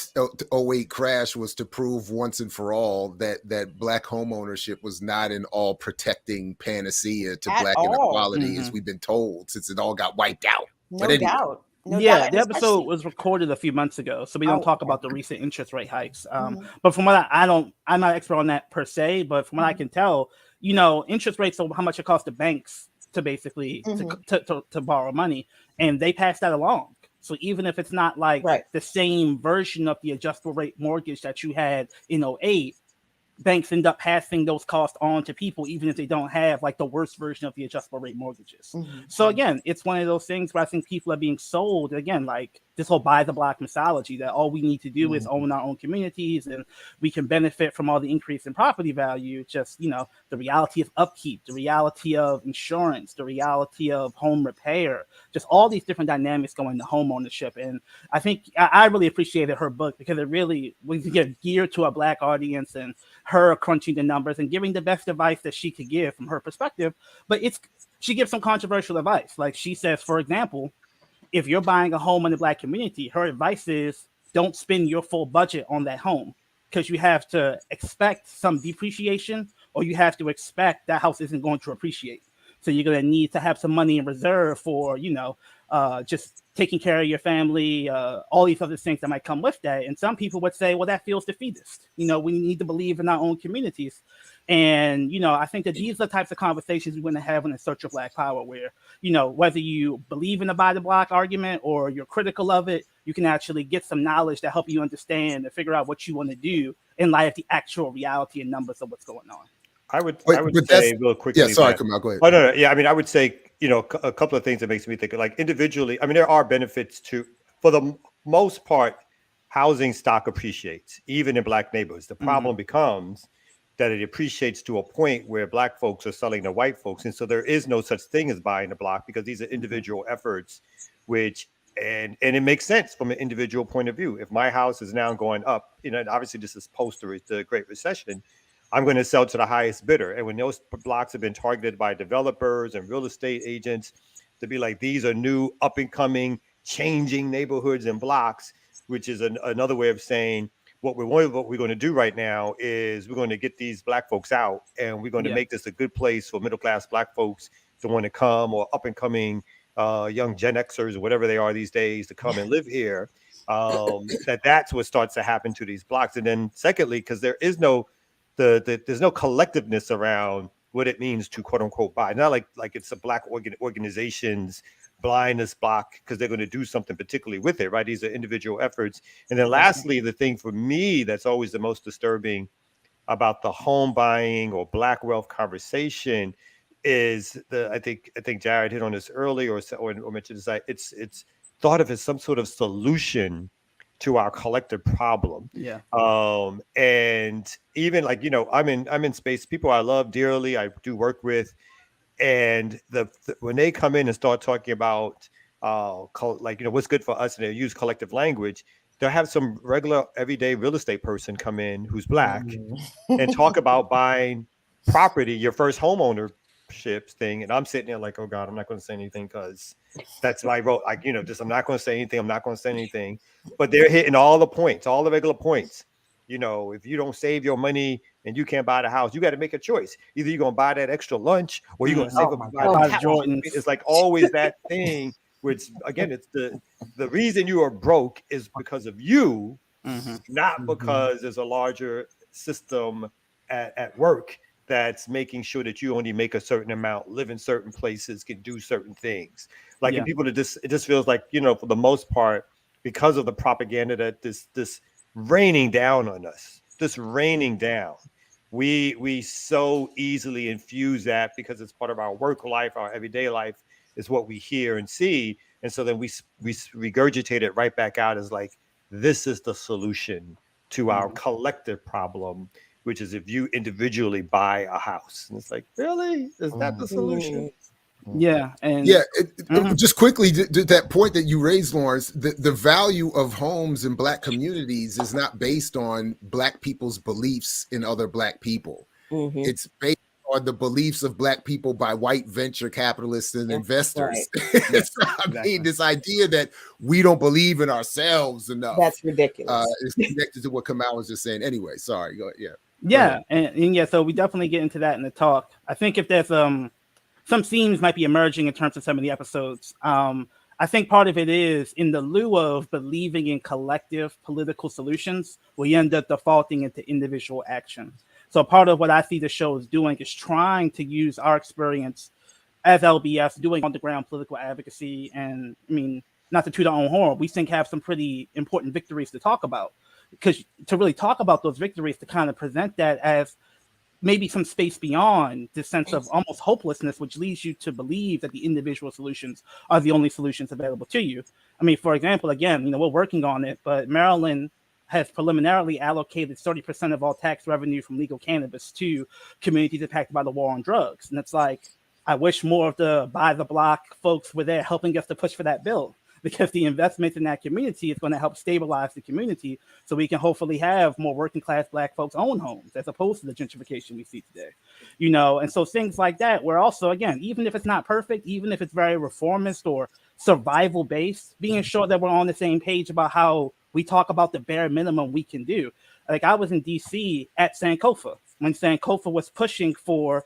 08 crash was to prove once and for all that Black home ownership was not an all protecting panacea to Black inequality, as we've been told, since it all got wiped out. No doubt. No yeah, doubt. the episode was recorded a few months ago, so we don't talk about the recent interest rate hikes. But from what I'm not an expert on that per se, but from what I can tell, interest rates are how much it costs the banks to basically to borrow money, and they pass that along. So even if it's not like the same version of the adjustable rate mortgage that you had in 08, banks end up passing those costs on to people, even if they don't have like the worst version of the adjustable rate mortgages. So again, it's one of those things where I think people are being sold, again, like this whole buy the block mythology that all we need to do is own our own communities and we can benefit from all the increase in property value. Just, the reality of upkeep, the reality of insurance, the reality of home repair, just all these different dynamics going into home ownership. And I think I really appreciated her book because it really was geared to a Black audience and her crunching the numbers and giving the best advice that she could give from her perspective. But she gives some controversial advice. Like she says, for example, if you're buying a home in the Black community, her advice is don't spend your full budget on that home because you have to expect some depreciation or you have to expect that house isn't going to appreciate. So you're going to need to have some money in reserve for, just taking care of your family, all these other things that might come with that. And some people would say, well, that feels defeatist. We need to believe in our own communities. And, I think that these are the types of conversations we want to have in the search of Black power where, whether you believe in the buy the block argument or you're critical of it, you can actually get some knowledge to help you understand and figure out what you want to do in light of the actual reality and numbers of what's going on. I would say real quickly. Yeah, sorry, come on, go ahead. Oh, no. Yeah, I mean, I would say, a couple of things that makes me think like individually, I mean, there are benefits for the most part, housing stock appreciates, even in Black neighborhoods. The problem becomes that it appreciates to a point where Black folks are selling to white folks. And so there is no such thing as buying a block because these are individual efforts, and it makes sense from an individual point of view. If my house is now going up, and obviously this is post the Great Recession, I'm going to sell to the highest bidder. And when those blocks have been targeted by developers and real estate agents to be like, these are new up and coming, changing neighborhoods and blocks, which is another way of saying what we're going to do right now is we're going to get these Black folks out and we're going to make this a good place for middle-class Black folks to want to come, or up and coming young Gen Xers or whatever they are these days to come and live here. That's what starts to happen to these blocks. And then secondly, because there is there's no collectiveness around what it means to quote unquote buy. Not like it's a Black organization's blindness block because they're going to do something particularly with it, right? These are individual efforts. And then lastly, the thing for me that's always the most disturbing about the home buying or Black wealth conversation is I think Jared hit on this earlier or mentioned this. It's thought of as some sort of solution to our collective problem. Yeah. And even like, I'm in space, people I love dearly, I do work with, and when they come in and start talking about what's good for us and they use collective language, they'll have some regular everyday real estate person come in who's black and talk about buying property, your first homeownership thing. And I'm sitting there like, oh God, I'm not going to say anything because that's my role. Like, just, I'm not going to say anything. I'm not going to say anything. But they're hitting all the points, all the regular points. If you don't save your money and you can't buy the house, you got to make a choice. Either you're going to buy that extra lunch or you're going to save up and buy the house. It's like always that thing, which again, it's the reason you are broke is because of you, not because there's a larger system at work that's making sure that you only make a certain amount, live in certain places, can do certain things. Like, and people, it just feels like, for the most part, because of the propaganda that this raining down on us, this raining down, we so easily infuse that because it's part of our work life, our everyday life is what we hear and see. And so then we regurgitate it right back out as like, this is the solution to our collective problem, which is if you individually buy a house. And it's like, really? Is that the solution? Yeah. And just quickly, that point that you raised, Lawrence, the value of homes in Black communities is not based on Black people's beliefs in other Black people. It's based on the beliefs of Black people by white venture capitalists and investors. Right. I mean, this idea that we don't believe in ourselves enough. That's ridiculous. It's connected to what Kamal was just saying. Anyway, sorry. Go ahead. Yeah. And so we definitely get into that in the talk. I think if there's some themes might be emerging in terms of some of the episodes. I think part of it is in the lieu of believing in collective political solutions, we end up defaulting into individual action. So part of what I see the show is doing is trying to use our experience as LBS doing on the ground political advocacy. And I mean, not to toot our own horn, we think have some pretty important victories to talk about, because to really talk about those victories, to kind of present that as maybe some space beyond this sense of almost hopelessness, which leads you to believe that the individual solutions are the only solutions available to you. I mean, for example, again, we're working on it, but Maryland has preliminarily allocated 30% of all tax revenue from legal cannabis to communities impacted by the war on drugs. And it's like, I wish more of the by the block folks were there helping us to push for that bill, because the investment in that community is going to help stabilize the community so we can hopefully have more working class Black folks own homes as opposed to the gentrification we see today, and so things like that, where also, again, even if it's not perfect, even if it's very reformist or survival based, being sure that we're on the same page about how we talk about the bare minimum we can do. Like, I was in DC at Sankofa when Sankofa was pushing for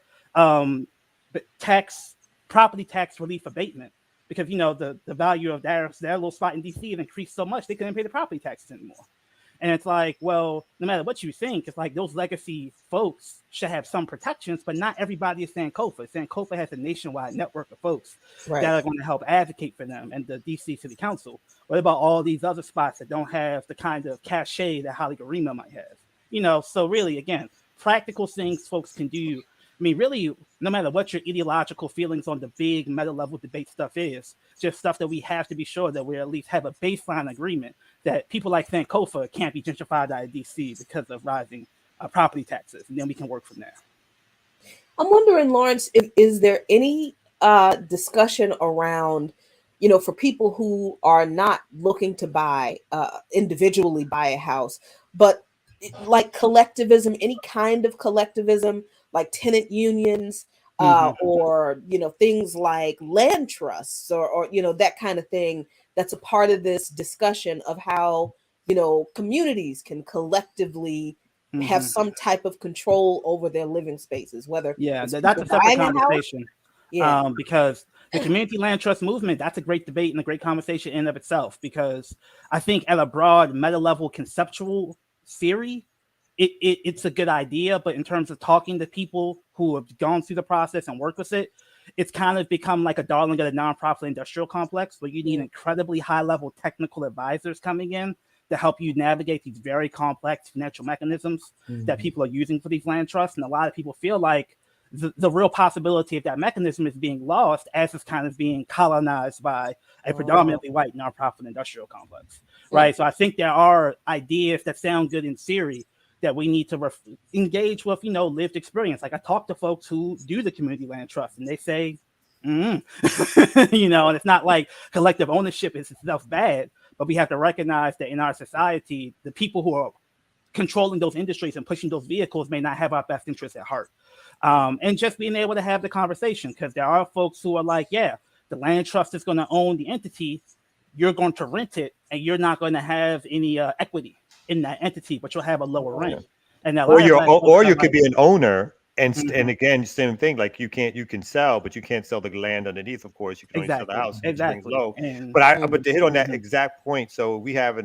property tax relief abatement, because the value of their little spot in DC had increased so much they couldn't pay the property taxes anymore. And it's like, well, no matter what you think, it's like those legacy folks should have some protections, but not everybody is Sankofa. Sankofa has a nationwide network of folks that are going to help advocate for them, and the DC City Council. What about all these other spots that don't have the kind of cachet that Holly Garima might have? So really, again, practical things folks can do. I mean, really, no matter what your ideological feelings on the big meta level debate stuff is, just stuff that we have to be sure that we at least have a baseline agreement that people like Sankofa can't be gentrified out of DC because of rising property taxes, and then we can work from there. I'm wondering, Lawrence, is there any discussion around, for people who are not looking to buy individually buy a house, but like collectivism, any kind of collectivism, like tenant unions, or things like land trusts, or that kind of thing, that's a part of this discussion of how communities can collectively have some type of control over their living spaces, whether that's a separate conversation. Because the community land trust movement, that's a great debate and a great conversation in and of itself, because I think at a broad meta level conceptual theory, it's a good idea, but in terms of talking to people who have gone through the process and worked with it, it's kind of become like a darling of the nonprofit industrial complex, where you need incredibly high-level technical advisors coming in to help you navigate these very complex financial mechanisms that people are using for these land trusts. And a lot of people feel like the real possibility of that mechanism is being lost as it's kind of being colonized by a predominantly white nonprofit industrial complex, right? So I think there are ideas that sound good in theory that we need to engage with, lived experience. Like, I talk to folks who do the community land trust, and they say, and it's not like collective ownership is itself bad, But we have to recognize that in our society, the people who are controlling those industries and pushing those vehicles may not have our best interests at heart. And just being able to have the conversation, because there are folks who are like, yeah, the land trust is going to own the entity. You're going to rent it, and you're not going to have any equity in that entity, but you'll have a lower rent. And or you could be an owner, and again, same thing. Like you can sell, but you can't sell the land underneath. Of course, you can only sell the house. Exactly. Low. But to hit on that exact point, so we have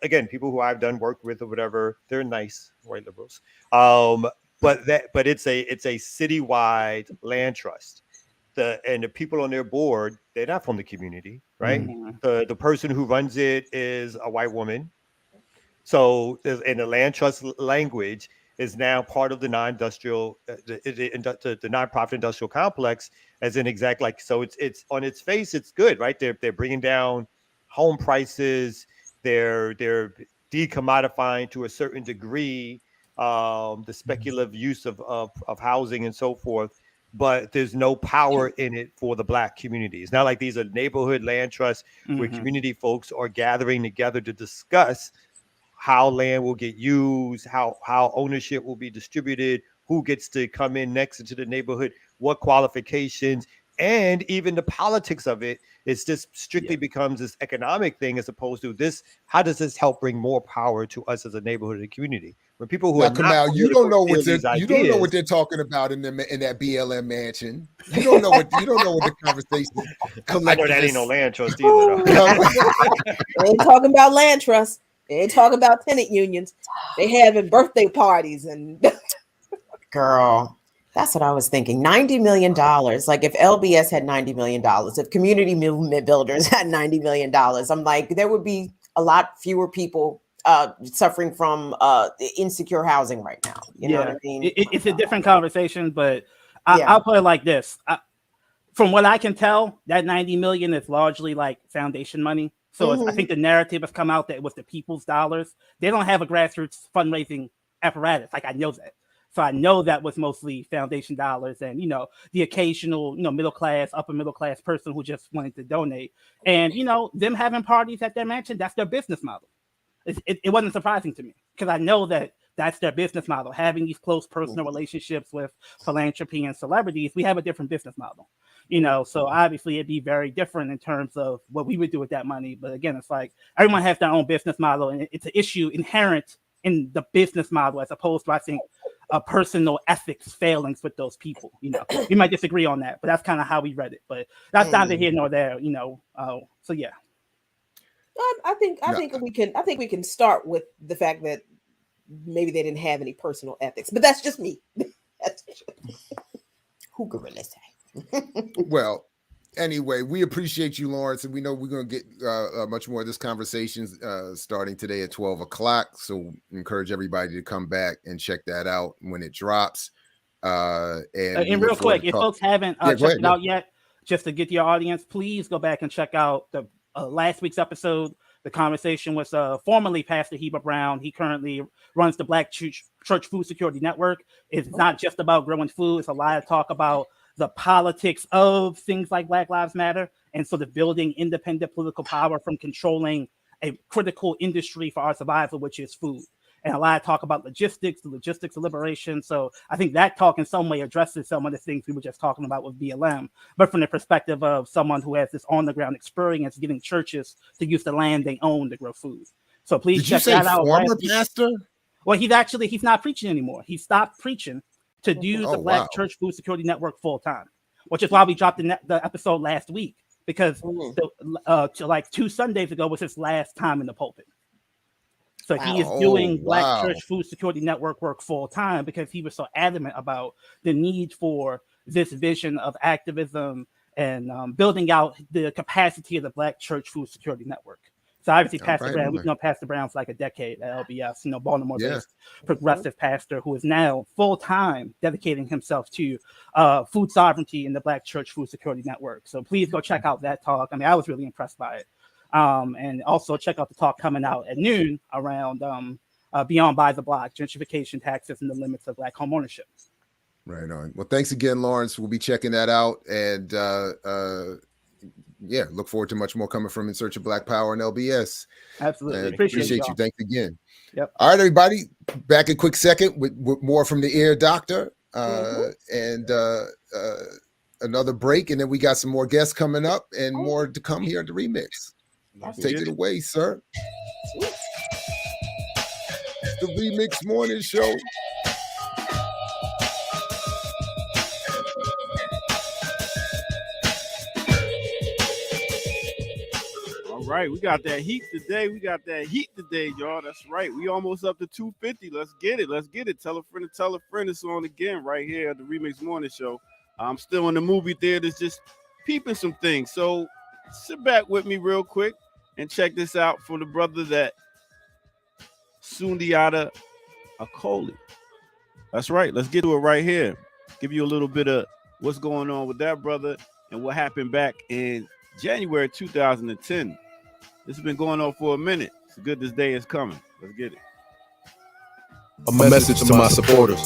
again, people who I've done work with or whatever, they're nice white liberals. But it's a citywide land trust. The people on their board, they're not from the community, right? The person who runs it is a white woman. So in the land trust language is now part of the non-industrial, the nonprofit industrial complex, as in so it's on its face, it's good, right? They're bringing down home prices. They're decommodifying to a certain degree the speculative use of housing and so forth. But there's no power in it for the Black community. It's not like these are neighborhood land trusts where community folks are gathering together to discuss how land will get used, how ownership will be distributed, who gets to come in next into the neighborhood, what qualifications, and even the politics of it. It's just strictly becomes this economic thing as opposed to this. How does this help bring more power to us as a neighborhood and community? When people who now, are Kamal, you don't know what they're talking about in that BLM mansion. You don't know what the conversation. I know that ain't no land trust either. They ain't talking about land trust. They ain't talking about tenant unions. They having birthday parties and girl. That's what I was thinking. $90 million. Like if LBS had $90 million, if community movement builders had $90 million, I'm like, there would be a lot fewer people suffering from insecure housing right now. You know what I mean? It's a different conversation, but I'll put it like this. From what I can tell, that 90 million is largely like foundation money. So I think the narrative has come out that it was the people's dollars. They don't have a grassroots fundraising apparatus. Like I know that. So I know that was mostly foundation dollars and, the occasional, middle class, upper middle class person who just wanted to donate. And, them having parties at their mansion, that's their business model. It wasn't surprising to me because I know that that's their business model. Having these close personal relationships with philanthropy and celebrities, we have a different business model. So obviously it'd be very different in terms of what we would do with that money. But again, it's like everyone has their own business model, and it's an issue inherent in the business model as opposed to, I think, personal ethics failings with those people. We might disagree on that, but that's kind of how we read it. But that's neither here nor there. So yeah. I think we can start with the fact that maybe they didn't have any personal ethics, but that's just me. Who could really say? Well, anyway, we appreciate you, Lawrence, and we know we're going to get much more of this conversation starting today at 12 o'clock. So encourage everybody to come back and check that out when it drops. And real quick, if folks haven't checked it out yet, just to get to your audience, please go back and check out the last week's episode. The conversation was formerly Pastor Heber Brown. He currently runs the Black Church Food Security Network. It's not just about growing food. It's a lot of talk about the politics of things like Black Lives Matter, and sort of building independent political power from controlling a critical industry for our survival, which is food. And a lot of talk about the logistics of liberation. So I think that talk in some way addresses some of the things we were just talking about with BLM, but from the perspective of someone who has this on-the-ground experience getting churches to use the land they own to grow food. So please check that out. Former pastor? Well, he's not preaching anymore. He stopped preaching to do the Black Church Food Security Network full time, which is why we dropped the episode last week, because like 2 Sundays ago was his last time in the pulpit. So he is doing Black Church Food Security Network work full time because he was so adamant about the need for this vision of activism and building out the capacity of the Black Church Food Security Network. So obviously, Pastor Brown, we've known Pastor Brown for like a decade at LBS, Baltimore-based progressive pastor who is now full-time dedicating himself to food sovereignty in the Black Church Food Security Network. So please go check out that talk. I mean, I was really impressed by it. And also check out the talk coming out at noon around Beyond By the Block, gentrification, taxes, and the limits of Black homeownership. Right on. Well, thanks again, Lawrence. We'll be checking that out. And yeah, look forward to much more coming from In Search of Black Power and LBS. Absolutely. Appreciate you. Thanks again. Yep. All right, everybody. Back in a quick second with more from the Ear Doctor and another break. And then we got some more guests coming up and more to come here at the Remix. Take it away, sir. It's the Remix Morning Show. All right, we got that heat today. Y'all. That's right. We almost up to 250. Let's get it. Tell a friend. It's on again right here at the Remix Morning Show. I'm still in the movie theaters just peeping some things. So sit back with me real quick and check this out for the brother that Sundiata Acoli. That's right. Let's get to it right here. Give you a little bit of what's going on with that brother and what happened back in January 2010. This has been going on for a minute. It's good this day is coming. Let's get it. A message to my supporters.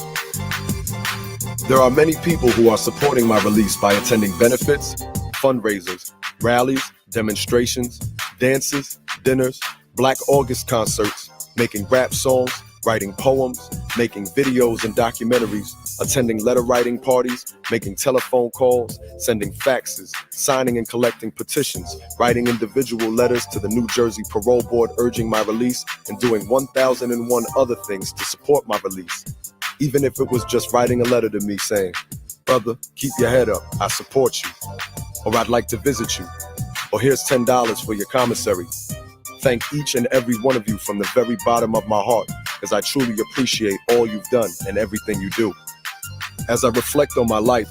There are many people who are supporting my release by attending benefits, fundraisers, rallies, demonstrations, dances, dinners, Black August concerts, making rap songs, writing poems, making videos and documentaries, attending letter writing parties, making telephone calls, sending faxes, signing and collecting petitions, writing individual letters to the New Jersey Parole Board urging my release, and doing 1,001 other things to support my release. Even if it was just writing a letter to me saying, "Brother, keep your head up, I support you," or "I'd like to visit you," or "Here's $10 for your commissary." Thank each and every one of you from the very bottom of my heart, because I truly appreciate all you've done and everything you do. As I reflect on my life,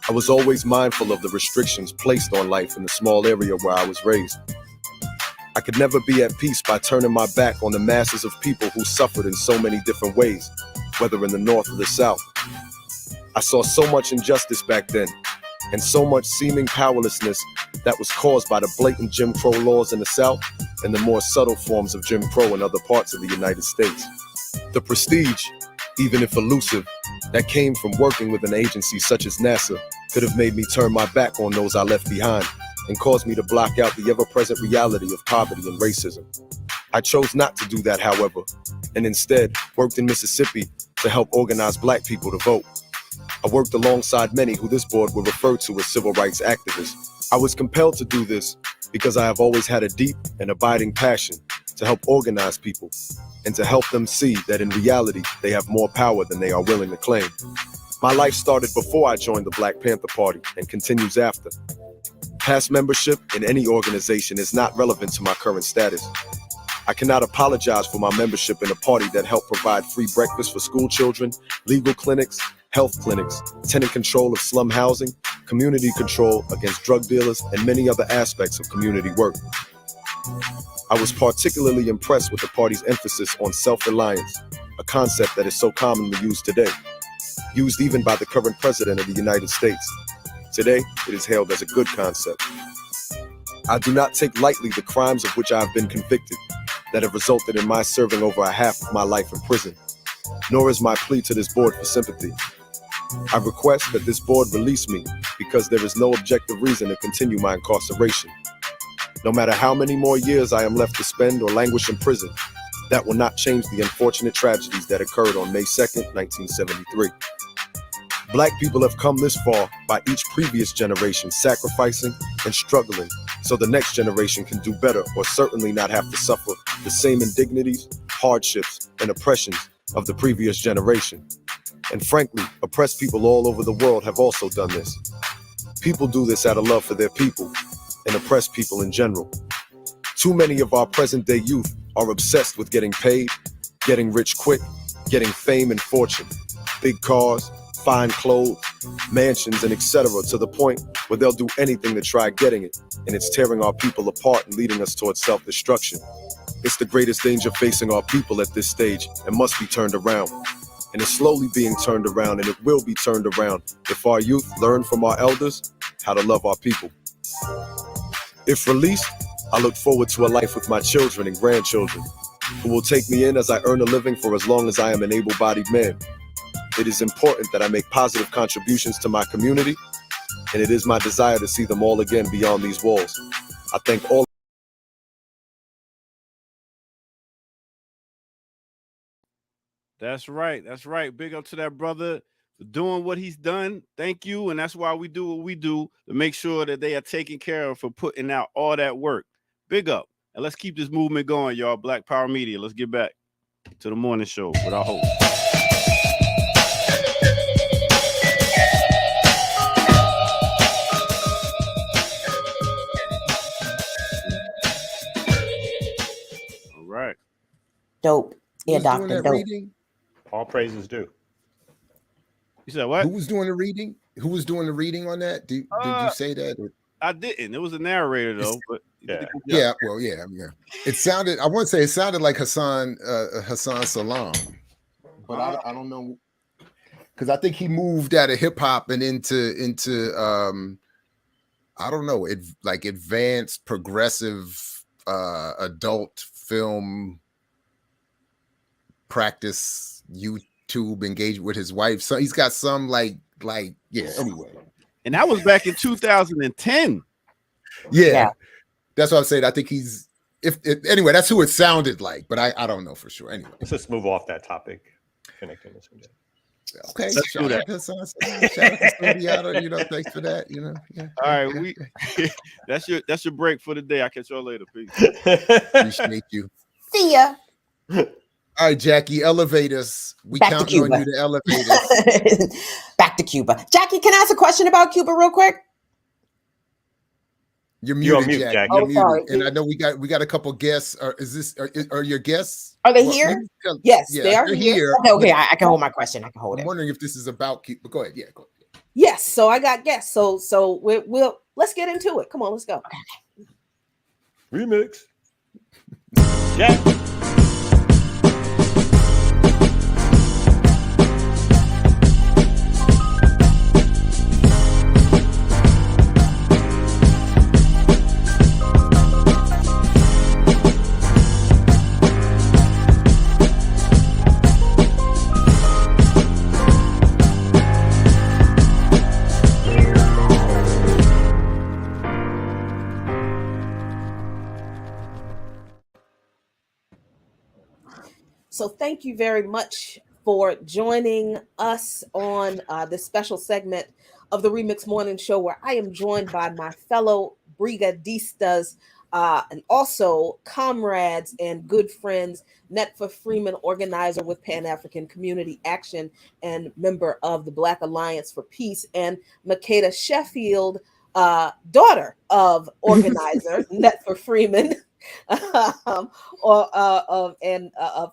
I was always mindful of the restrictions placed on life in the small area where I was raised. I could never be at peace by turning my back on the masses of people who suffered in so many different ways, whether in the North or the South. I saw so much injustice back then, and so much seeming powerlessness that was caused by the blatant Jim Crow laws in the South and the more subtle forms of Jim Crow in other parts of the United States. The prestige, even if elusive, that came from working with an agency such as NASA could have made me turn my back on those I left behind and caused me to block out the ever-present reality of poverty and racism. I chose not to do that, however, and instead worked in Mississippi to help organize Black people to vote. I worked alongside many who this board would refer to as civil rights activists. I was compelled to do this because I have always had a deep and abiding passion to help organize people and to help them see that in reality they have more power than they are willing to claim. My life started before I joined the Black Panther Party and continues after. Past membership in any organization is not relevant to my current status. I cannot apologize for my membership in a party that helped provide free breakfast for school children, legal clinics, health clinics, tenant control of slum housing, community control against drug dealers, and many other aspects of community work. I was particularly impressed with the party's emphasis on self-reliance, a concept that is so commonly used today, used even by the current president of the United States. Today, it is hailed as a good concept. I do not take lightly the crimes of which I have been convicted that have resulted in my serving over a half of my life in prison, nor is my plea to this board for sympathy. I request that this board release me because there is no objective reason to continue my incarceration. No matter how many more years I am left to spend or languish in prison, that will not change the unfortunate tragedies that occurred on May 2nd, 1973. Black people have come this far by each previous generation sacrificing and struggling so the next generation can do better or certainly not have to suffer the same indignities, hardships, and oppressions of the previous generation. And frankly, oppressed people all over the world have also done this. People do this out of love for their people and oppressed people in general. Too many of our present-day youth are obsessed with getting paid, getting rich quick, getting fame and fortune, big cars, fine clothes, mansions, and etc. to the point where they'll do anything to try getting it, and it's tearing our people apart and leading us towards self-destruction. It's the greatest danger facing our people at this stage and must be turned around. And it's slowly being turned around, and it will be turned around if our youth learn from our elders how to love our people. If released, I look forward to a life with my children and grandchildren, who will take me in as I earn a living for as long as I am an able-bodied man. It is important that I make positive contributions to my community, and it is my desire to see them all again beyond these walls. I thank all. That's right. That's right. Big up to that brother for doing what he's done. Thank you. And that's why we do what we do, to make sure that they are taken care of for putting out all that work. Big up. And let's keep this movement going, y'all. Black Power Media. Let's get back to the morning show with our host. All right. Dope. Yeah, Who's doing doctor. that Dope. reading? All praises due. You said what? Who was doing the reading? Who was doing the reading on that? Did you say that? I didn't. It was a narrator though, but yeah. Well, yeah. It sounded. I want to say it sounded like Hassan Salam, but I don't know, because I think he moved out of hip hop and into I don't know, it like advanced progressive adult film practice, YouTube engagement with his wife. So he's got some like yeah. Anyway, and that was back in 2010. Yeah. That's what I'm saying. I think he's anyway. That's who it sounded like, but I don't know for sure. Anyway, let's just move off that topic. Connecting this one. Okay, let's do that. Shout out to Sundiata, thanks for that. Yeah. All right, that's your break for the day. I'll catch y'all later. Peace. Appreciate you. See ya. All right, Jackie, elevate us. We counting on you to elevate us. Back to Cuba. Jackie, can I ask a question about Cuba real quick? You're muted, Jackie. Oh, You're sorry. muted. And I know we got a couple guests. Are your guests? Are they here? Yes, they are here. Okay, I can hold my question. I can hold it. I'm wondering if this is about Cuba. But go ahead. Yeah, go ahead. Yes, so I got guests. So we'll let's get into it. Come on, let's go. Remix. Jack. So thank you very much for joining us on this special segment of the Remix Morning Show, where I am joined by my fellow brigadistas and also comrades and good friends, Netfa Freeman, organizer with Pan-African Community Action and member of the Black Alliance for Peace, and Makeda Sheffield, daughter of organizer Netfa Freeman. Of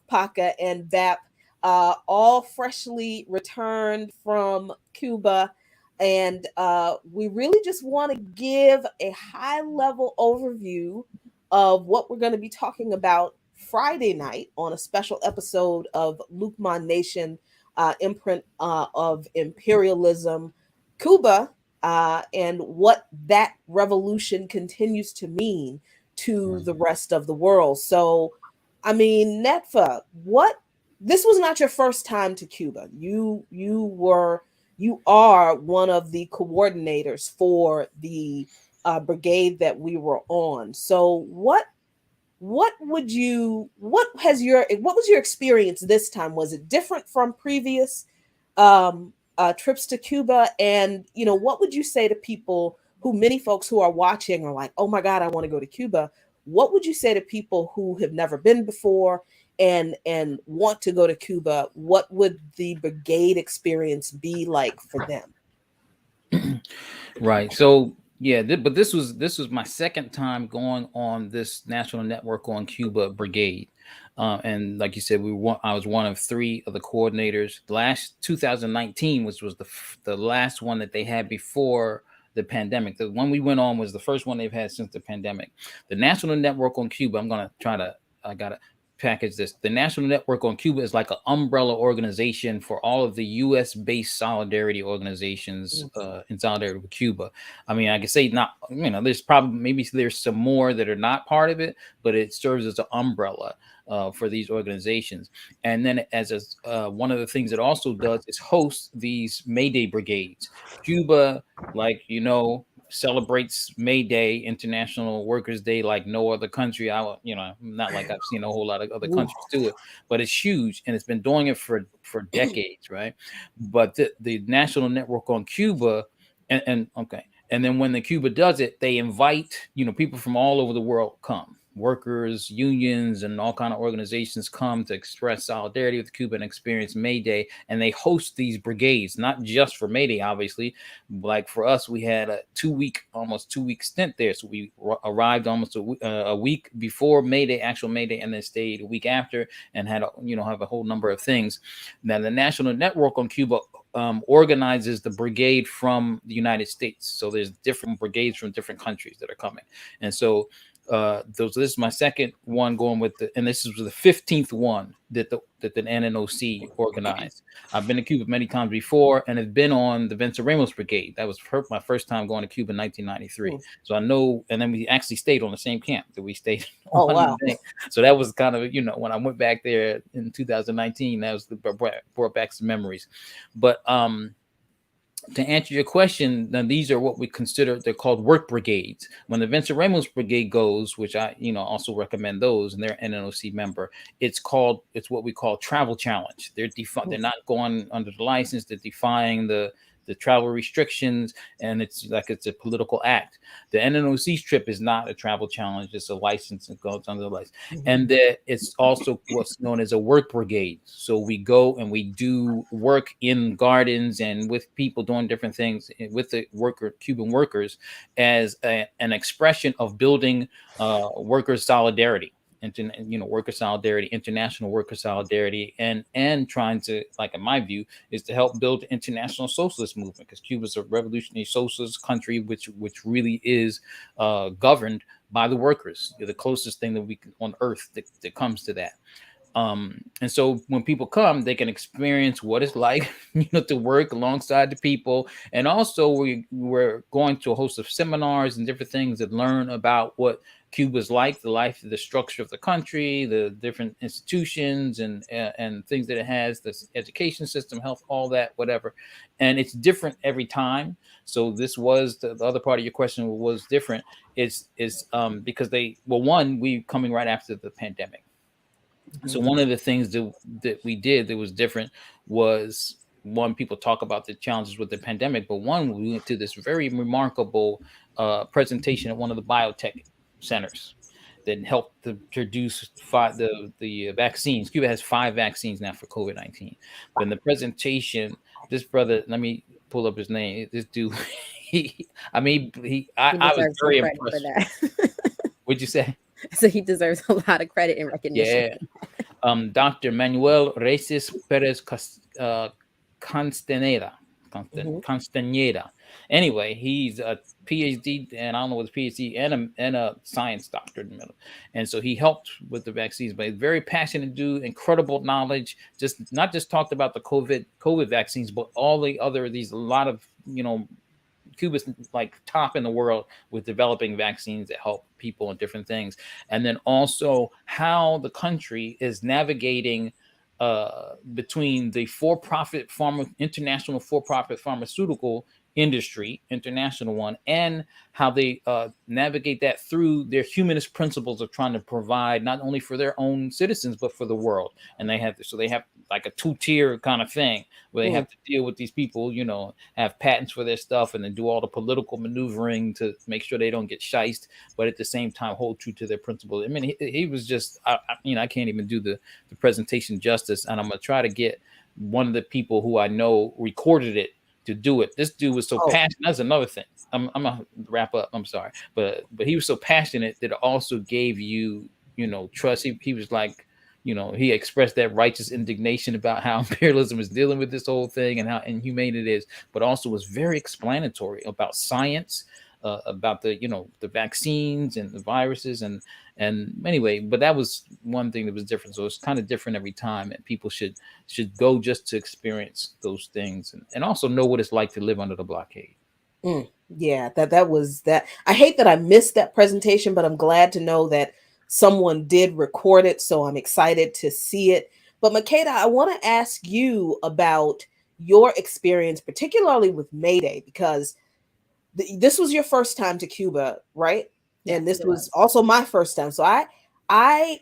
PACA and VAP, all freshly returned from Cuba. And we really just want to give a high-level overview of what we're going to be talking about Friday night on a special episode of Lukman Nation, imprint of imperialism, Cuba, and what that revolution continues to mean to the rest of the world. So, I mean, Netfa, this was not your first time to Cuba. You are one of the coordinators for the brigade that we were on. So what was your experience this time? Was it different from previous trips to Cuba? And what would you say to people who, many folks who are watching are like, oh my God, I want to go to Cuba? What would you say to people who have never been before and want to go to Cuba? What would the brigade experience be like for them? Right. So yeah, but this was my second time going on this national network on Cuba Brigade. And like you said, I was one of three of the coordinators. The last 2019 was the last one that they had before the pandemic. The one we went on was the first one they've had since the pandemic. The National Network on Cuba. I gotta package this. The National Network on Cuba is like an umbrella organization for all of the U.S.-based solidarity organizations in solidarity with Cuba. I mean, I can say not, there's probably maybe there's some more that are not part of it, but it serves as an umbrella for these organizations. And then as one of the things it also does is host these May Day brigades. Cuba, celebrates May Day, International Workers' Day, like no other country. Not like I've seen a whole lot of other countries do it, but it's huge, and it's been doing it for decades, right? But the National Network on Cuba, and then when the Cuba does it, they invite people from all over the world come. Workers, unions, and all kind of organizations come to express solidarity with the Cuban experience May Day, and they host these brigades, not just for May Day, obviously. Like for us, we had a almost 2 week stint there. So we arrived almost a week before May Day, actual May Day, and then stayed a week after and had have a whole number of things. Now, the National Network on Cuba organizes the brigade from the United States. So there's different brigades from different countries that are coming. And so this is my second one going with and this is the 15th one that the NNOC organized. I've been to Cuba many times before and have been on the Venceremos Brigade. That was my first time going to Cuba in 1993. So I know, and then we actually stayed on the same camp that we stayed on. Wow. So that was kind of, when I went back there in 2019, that was brought back some memories. But to answer your question, then these are what we consider, they're called work brigades. When the Venceremos Brigade goes, which I, also recommend those, and they're an NNOC member, it's what we call travel challenge. They're not going under the license, they're defying the travel restrictions, and it's a political act. The NNOC's trip is not a travel challenge, it's a license and goes under the license. And it's also what's known as a work brigade. So we go and we do work in gardens and with people doing different things with the Cuban workers as an expression of building workers' solidarity. Worker solidarity, international worker solidarity, and trying to, in my view, is to help build the international socialist movement, because Cuba's a revolutionary socialist country, which really is governed by the workers. You're the closest thing that we can on earth that comes to that. And so when people come, they can experience what it's like, to work alongside the people. And also we're going to a host of seminars and different things that learn about what Cuba's like, the structure of the country, the different institutions and things that it has, the education system, health, all that, whatever. And it's different every time. So this was the other part of your question was different. Is because we coming right after the pandemic. So one of the things that we did that was different was, one, people talk about the challenges with the pandemic, but one, we went to this very remarkable presentation at one of the biotech centers that helped to produce the vaccines. Cuba has 5 vaccines now for COVID-19. But in the presentation, this brother, let me pull up his name. This dude, I was very impressed. What'd you say? So he deserves a lot of credit and recognition. Yeah. Dr. Manuel Reyes Perez Castaneda. Anyway, he's a PhD, and I don't know what's PhD, and a science doctor in the middle. And so he helped with the vaccines, but he's very passionate dude, incredible knowledge. Not just talked about the COVID vaccines, but all the other a lot of Cuba's top in the world with developing vaccines that help people and different things. And then also how the country is navigating between the international for-profit pharmaceutical industry, international one, and how they navigate that through their humanist principles of trying to provide not only for their own citizens, but for the world. And they have like a 2-tier kind of thing where they have to deal with these people, have patents for their stuff and then do all the political maneuvering to make sure they don't get shiced, but at the same time hold true to their principles. I mean, he was just, I can't even do the presentation justice, and I'm going to try to get one of the people who I know recorded it to do it. This dude was so passionate. That's another thing. I'm gonna wrap up. I'm sorry, but he was so passionate that it also gave you, trust. He was like, he expressed that righteous indignation about how imperialism is dealing with this whole thing and how inhumane it is, but also was very explanatory about science, about the the vaccines and the viruses and anyway. But that was one thing that was different. So it's kind of different every time, and people should go just to experience those things and also know what it's like to live under the blockade. Yeah, that was that. I hate that I missed that presentation, but I'm glad to know that someone did record it. So I'm excited to see it. But Makeda, I want to ask you about your experience, particularly with May Day, because this was your first time to Cuba, right? Yes, and this it was also my first time. So I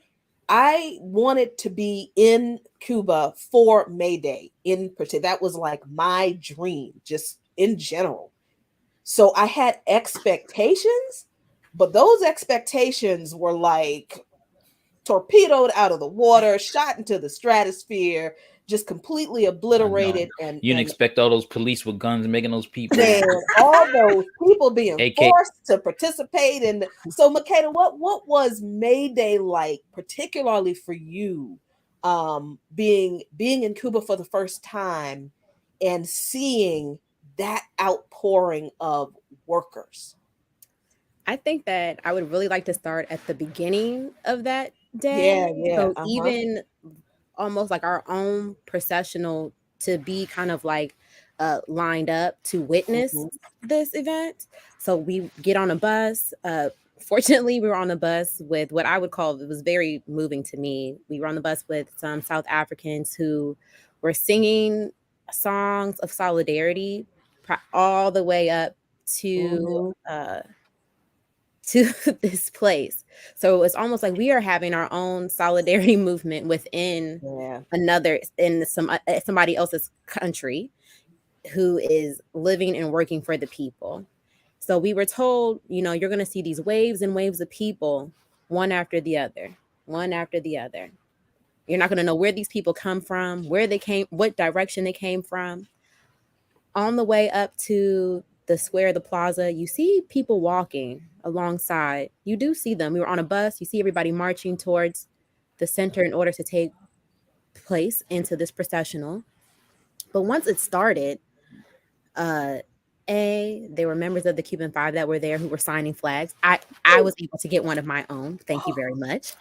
wanted to be in Cuba for May Day in particular. That was like my dream, just in general. So I had expectations, but those expectations were like torpedoed out of the water, shot into the stratosphere, just completely obliterated. And you didn't expect all those police with guns making those people. Man, all those people being AK. forced to participate in. So, Makeda, what was May Day like, particularly for you, being in Cuba for the first time and seeing that outpouring of workers? I think that I would really like to start at the beginning of that day. Yeah. So even almost like our own processional to be kind of like lined up to witness this event. So we get on a bus. Fortunately, we were on a bus with what I would call, it was very moving to me. We were on the bus with some South Africans who were singing songs of solidarity all the way up to this place. So it's almost like we are having our own solidarity movement within somebody else's country who is living and working for the people. So we were told, you're going to see these waves and waves of people, one after the other. You're not going to know where these people come from, where they came, what direction they came from. On the way up to the square, the plaza, you see people walking alongside. You do see them. We were on a bus. You see everybody marching towards the center in order to take place into this processional. But once it started, there were members of the Cuban Five that were there who were signing flags. I was able to get one of my own. Thank you very much.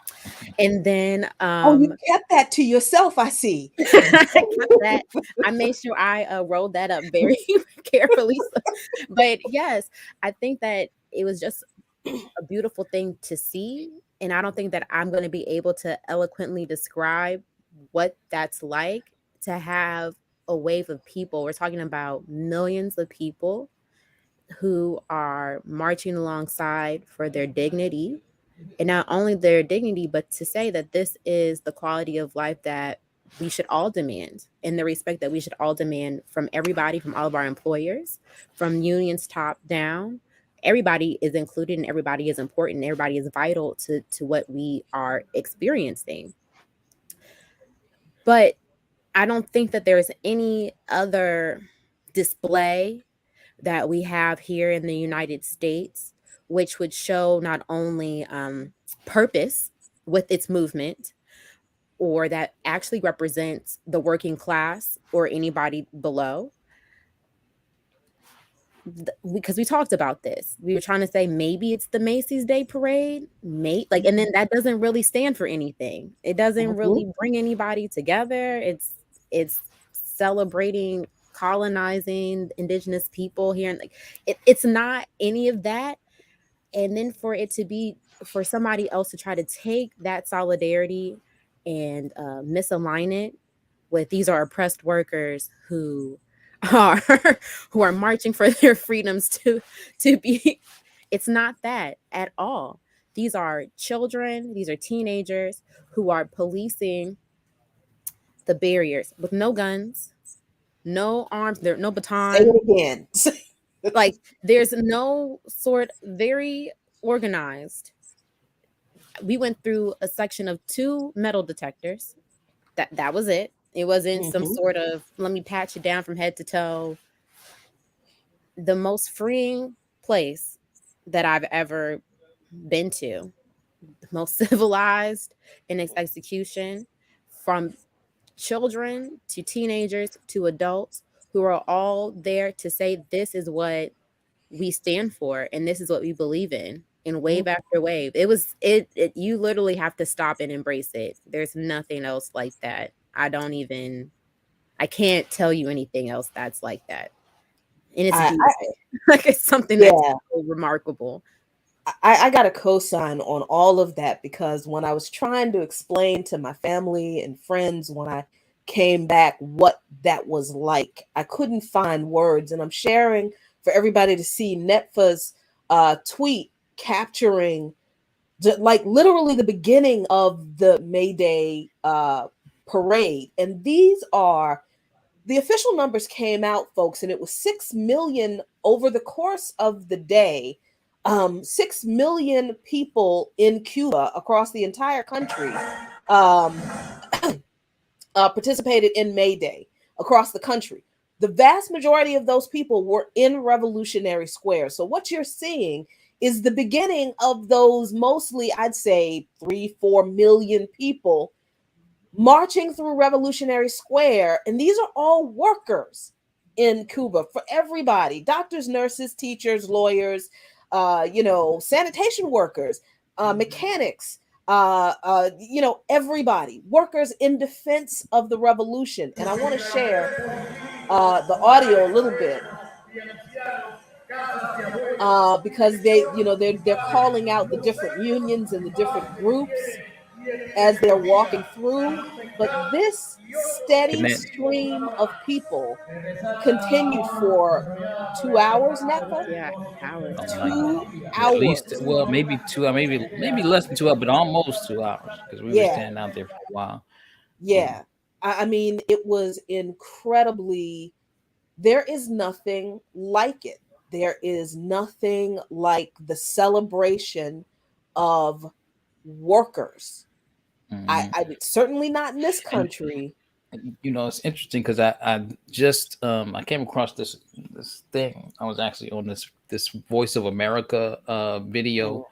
And then you kept that to yourself, I see. I kept that. I made sure I rolled that up very carefully. But yes, I think that it was just a beautiful thing to see. And I don't think that I'm going to be able to eloquently describe what that's like to have a wave of people. We're talking about millions of people who are marching alongside for their dignity. And not only their dignity, but to say that this is the quality of life that we should all demand, and the respect that we should all demand from everybody, from all of our employers, from unions top down. Everybody is included and everybody is important. And everybody is vital to what we are experiencing. But I don't think that there's any other display that we have here in the United States which would show not only purpose with its movement, or that actually represents the working class or anybody below. Because we talked about this. We were trying to say maybe it's the Macy's Day Parade, and then that doesn't really stand for anything. It doesn't really bring anybody together. It's celebrating colonizing indigenous people here, and it's not any of that. And then for it to be for somebody else to try to take that solidarity and misalign it with these are oppressed workers who are marching for their freedoms to be, it's not that at all. These are children, these are teenagers who are policing the barriers with no guns, no arms, there no baton. Say it again. Like there's no sort, very organized. We went through a section of 2 metal detectors. That was it. It wasn't some sort of, let me pat you down from head to toe. The most freeing place that I've ever been to, the most civilized in its execution, from children to teenagers to adults who are all there to say this is what we stand for, and this is what we believe in. And wave after wave, it you literally have to stop and embrace it. There's nothing else like that. I can't tell you anything else that's like that. And it's beautiful. Like, it's something that's so remarkable. I got a cosign on all of that, because when I was trying to explain to my family and friends when I came back what that was like, I couldn't find words. And I'm sharing for everybody to see Netfa's tweet capturing like literally the beginning of the May Day parade. And these are the official numbers came out, folks, and it was 6 million over the course of the day. 6 million people in Cuba across the entire country participated in May Day across the country. The vast majority of those people were in Revolutionary Square. So what you're seeing is the beginning of those mostly, I'd say, 3-4 million people marching through Revolutionary Square. And these are all workers in Cuba, for everybody: doctors, nurses, teachers, lawyers, sanitation workers, mechanics, everybody, workers in defense of the revolution. And I want to share the audio a little bit because they're calling out the different unions and the different groups as they're walking through. But this steady stream of people continued for 2 hours, Netfa? Yeah, hours. 2 At hours. least, well, maybe 2 hours, maybe less than 2 hours, but almost 2 hours, because we were standing out there for a while. Yeah. I mean, it was incredibly, there is nothing like it. There is nothing like the celebration of workers. I certainly not in this country. And, it's interesting because I just I came across this thing. I was actually on this Voice of America video,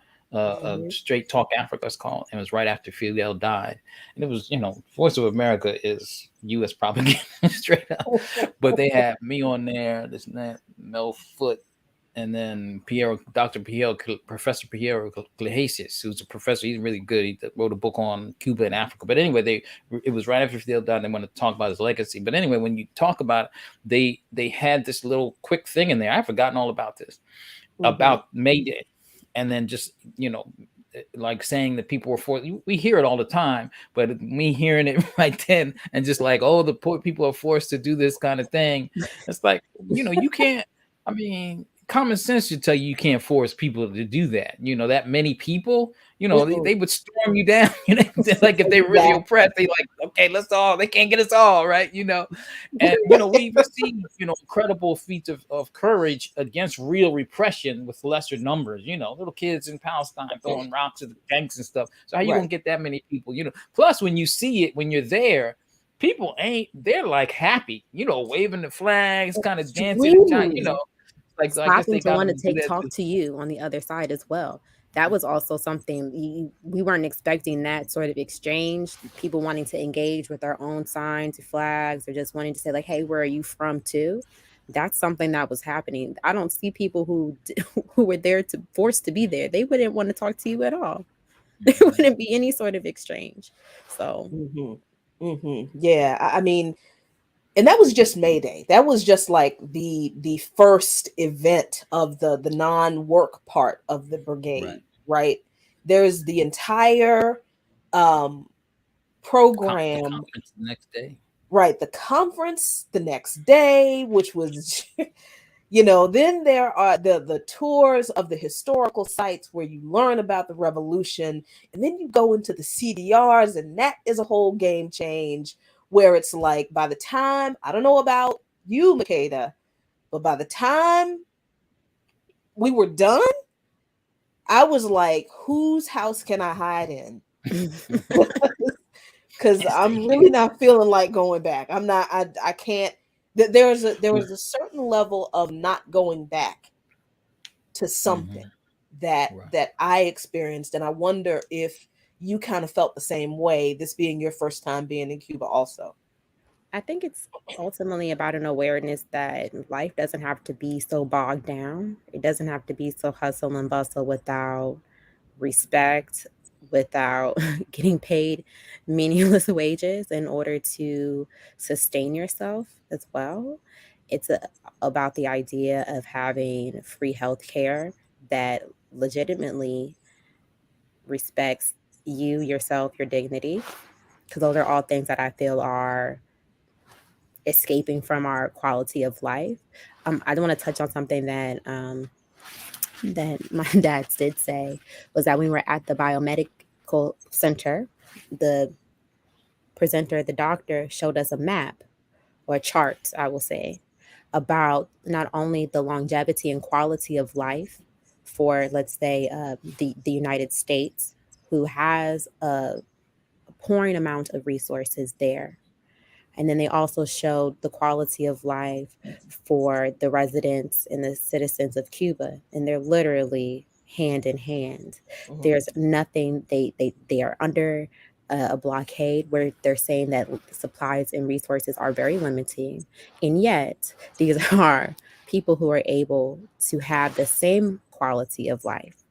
Straight Talk Africa it's called, and it was right after Fidel died. And it was, Voice of America is U.S. propaganda straight up. But they had me on there, this Mel Foote, and then Professor Piero Glejesis, who's a professor. He's really good. He wrote a book on Cuba and Africa. But anyway, it was right after Fidel died. They want to talk about his legacy. But anyway, when you talk about it, they had this little quick thing in there. I've forgotten all about this, about May Day. And then just, like saying that people were forced. We hear it all the time, but me hearing it right then and just like, oh, the poor people are forced to do this kind of thing. It's like, you can't, I mean, common sense should tell you can't force people to do that. That many people, they would storm you down. Like if they really oppressed, they like, okay, they can't get us all, right? And we see, incredible feats of courage against real repression with lesser numbers. Little kids in Palestine throwing rocks at the tanks and stuff. So how you gonna get that many people? Plus when you see it, when you're there, people they're like happy, waving the flags, kind of dancing, Like, so stopping to want to talk to you on the other side as well. That was also something we weren't expecting, that sort of exchange, people wanting to engage with their own signs or flags, or just wanting to say like, hey, where are you from too? That's something that was happening. I don't see people who were there to forced to be there. They wouldn't want to talk to you at all. There wouldn't be any sort of exchange. So yeah, I mean, and that was just May Day. That was just like the first event of the non-work part of the brigade, right? There's the entire program. The conference the next day. Right, the conference the next day, which was, then there are the tours of the historical sites where you learn about the revolution, and then you go into the CDRs, and that is a whole game change. Where it's like, by the time, I don't know about you, Makeda, but by the time we were done, I was like, whose house can I hide in? Because I'm really not feeling like going back. I'm not, I can't, there was a certain level of not going back to something that I experienced. And I wonder if you kind of felt the same way, this being your first time being in Cuba also. I think it's ultimately about an awareness that life doesn't have to be so bogged down. It doesn't have to be so hustle and bustle without respect, without getting paid meaningless wages in order to sustain yourself as well. It's about the idea of having free health care that legitimately respects you, yourself, your dignity, because those are all things that I feel are escaping from our quality of life. I do want to touch on something that that my dad did say, was that when we were at the biomedical center, the presenter, the doctor, showed us a map or a chart, I will say, about not only the longevity and quality of life for, let's say, the United States, who has a pouring amount of resources there. And then they also showed the quality of life for the residents and the citizens of Cuba. And they're literally hand in hand. Mm-hmm. There's nothing, they are under a blockade where they're saying that supplies and resources are very limiting. And yet these are people who are able to have the same quality of life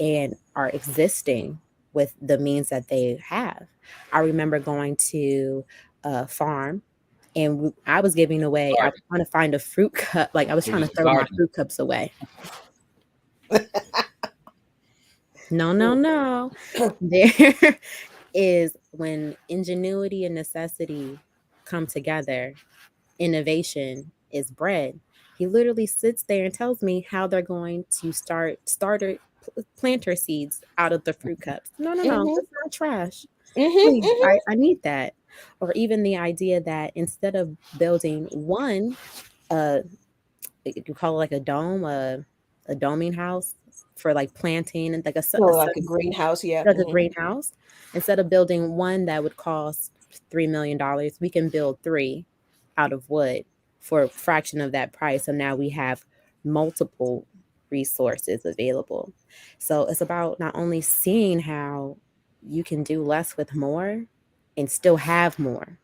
and are existing with the means that they have. I remember going to a farm, and I was giving away, I was trying to find a fruit cup, like I was trying to throw my fruit cups away. No. There is, when ingenuity and necessity come together, innovation is bred. He literally sits there and tells me how they're going to start starter planter seeds out of the fruit cups. No, that's not trash. Please, I need that. Or even the idea that instead of building one, you call it like a dome, a doming house for like planting and like a greenhouse, yeah. Like a greenhouse. Instead of building one that would cost $3 million, we can build 3 out of wood for a fraction of that price. So now we have multiple resources available. So it's about not only seeing how you can do less with more and still have more.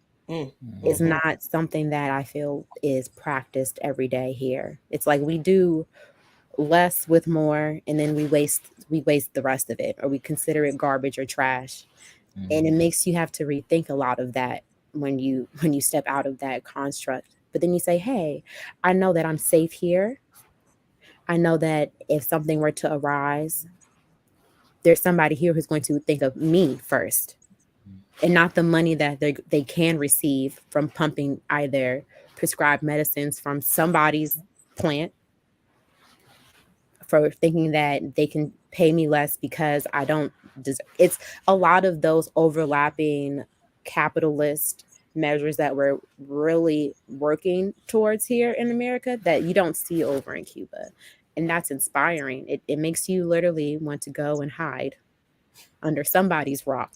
It's not something that I feel is practiced every day here. It's like we do less with more, and then we waste the rest of it, or we consider it garbage or trash. And it makes you have to rethink a lot of that when you step out of that construct. But then you say, hey, I know that I'm safe here. I know that if something were to arise, there's somebody here who's going to think of me first, and not the money that they can receive from pumping either prescribed medicines from somebody's plant, for thinking that they can pay me less because I don't deserve. It's a lot of those overlapping capitalist measures that we're really working towards here in America that you don't see over in Cuba. And that's inspiring. It makes you literally want to go and hide under somebody's rock.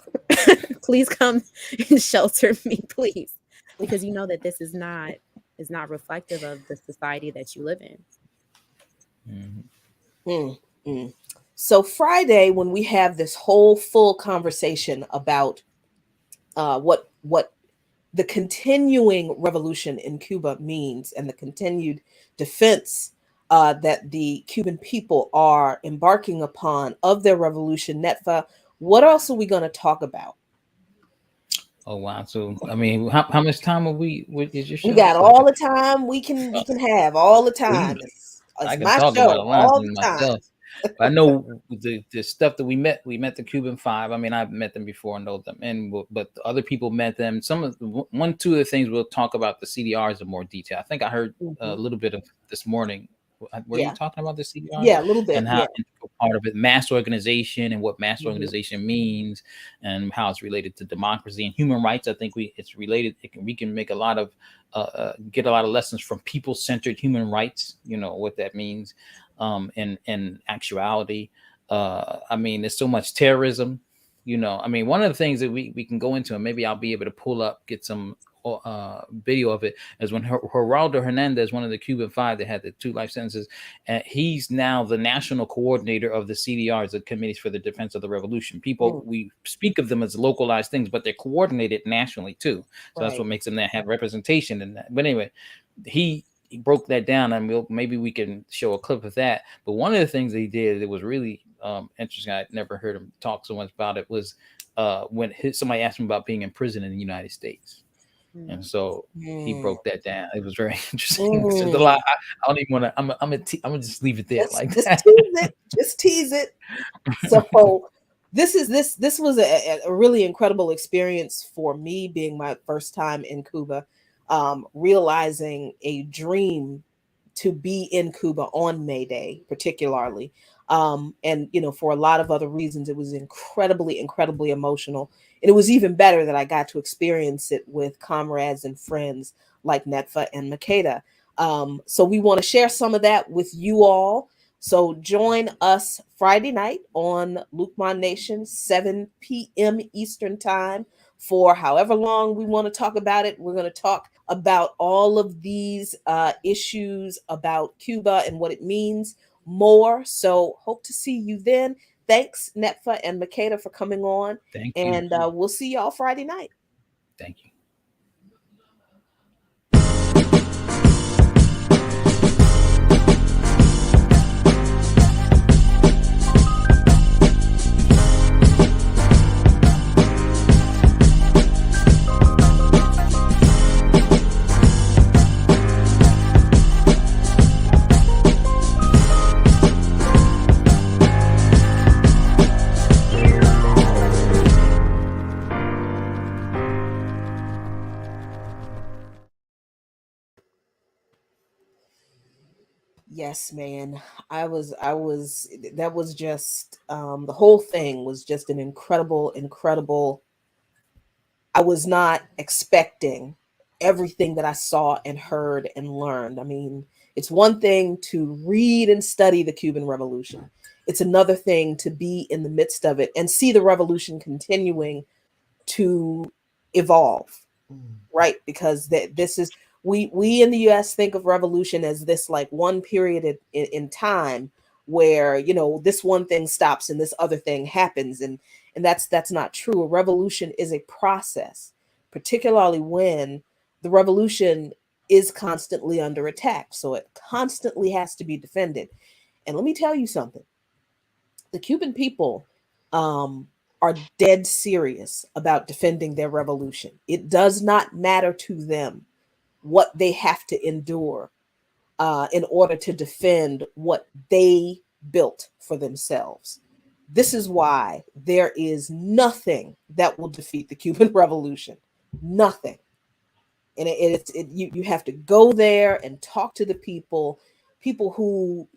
Please come and shelter me, please. Because you know that this is not reflective of the society that you live in. So Friday, when we have this whole full conversation about what the continuing revolution in Cuba means and the continued defense that the Cuban people are embarking upon of their revolution, Netfa, what else are we going to talk about? Oh wow! So I mean, how much time are we? Is your show? We got all the time we can have, all the time. It's I can my talk show about a lot all of the myself. I know the stuff that we met the Cuban Five. I mean, I've met them before and know them, but other people met them. Two of the things we'll talk about the CDRs in more detail. I think I heard a little bit of this morning. Were you talking about the CDR? Yeah, a little bit. And how part of it, mass organization, and what mass organization means, and how it's related to democracy and human rights. I think it's related. We can make a lot of get a lot of lessons from people-centered human rights. You know what that means. In actuality, I mean, there's so much terrorism. You know, I mean, one of the things that we can go into, and maybe I'll be able to pull up, get some video of it, is when Geraldo Hernandez, one of the Cuban 5 that had the 2 life sentences, and he's now the national coordinator of the CDRs, the Committees for the Defense of the Revolution. People, we speak of them as localized things, but they're coordinated nationally too. So that's what makes them have representation in that. But anyway, he broke that down, and maybe we can show a clip of that. But one of the things he did that was really interesting, I'd never heard him talk so much about it, was when somebody asked him about being in prison in the United States. And so he broke that down. It was very interesting. It said a lot. I don't even want to. I'm gonna just leave it there. Just tease it. So this was a really incredible experience for me, being my first time in Cuba, realizing a dream to be in Cuba on May Day, particularly. And for a lot of other reasons, it was incredibly emotional. And it was even better that I got to experience it with comrades and friends like Netfa and Makeda. So we want to share some of that with you all. So join us Friday night on Lukman Nation, 7 p.m. Eastern time, for however long we want to talk about it. We're going to talk about all of these issues about Cuba and what it means more. So hope to see you then. Thanks, Netfa and Makeda, for coming on. Thank you. And we'll see y'all Friday night. Thank you. Yes, man. That was just, the whole thing was just an incredible. I was not expecting everything that I saw and heard and learned. I mean, it's one thing to read and study the Cuban Revolution. It's another thing to be in the midst of it and see the revolution continuing to evolve, right? Because this is, we in the US think of revolution as this like one period in time where, this one thing stops and this other thing happens. And that's not true. A revolution is a process, particularly when the revolution is constantly under attack. So it constantly has to be defended. And let me tell you something. The Cuban people are dead serious about defending their revolution. It does not matter to them what they have to endure in order to defend what they built for themselves. This is why there is nothing that will defeat the Cuban Revolution. Nothing. And you have to go there and talk to the people who,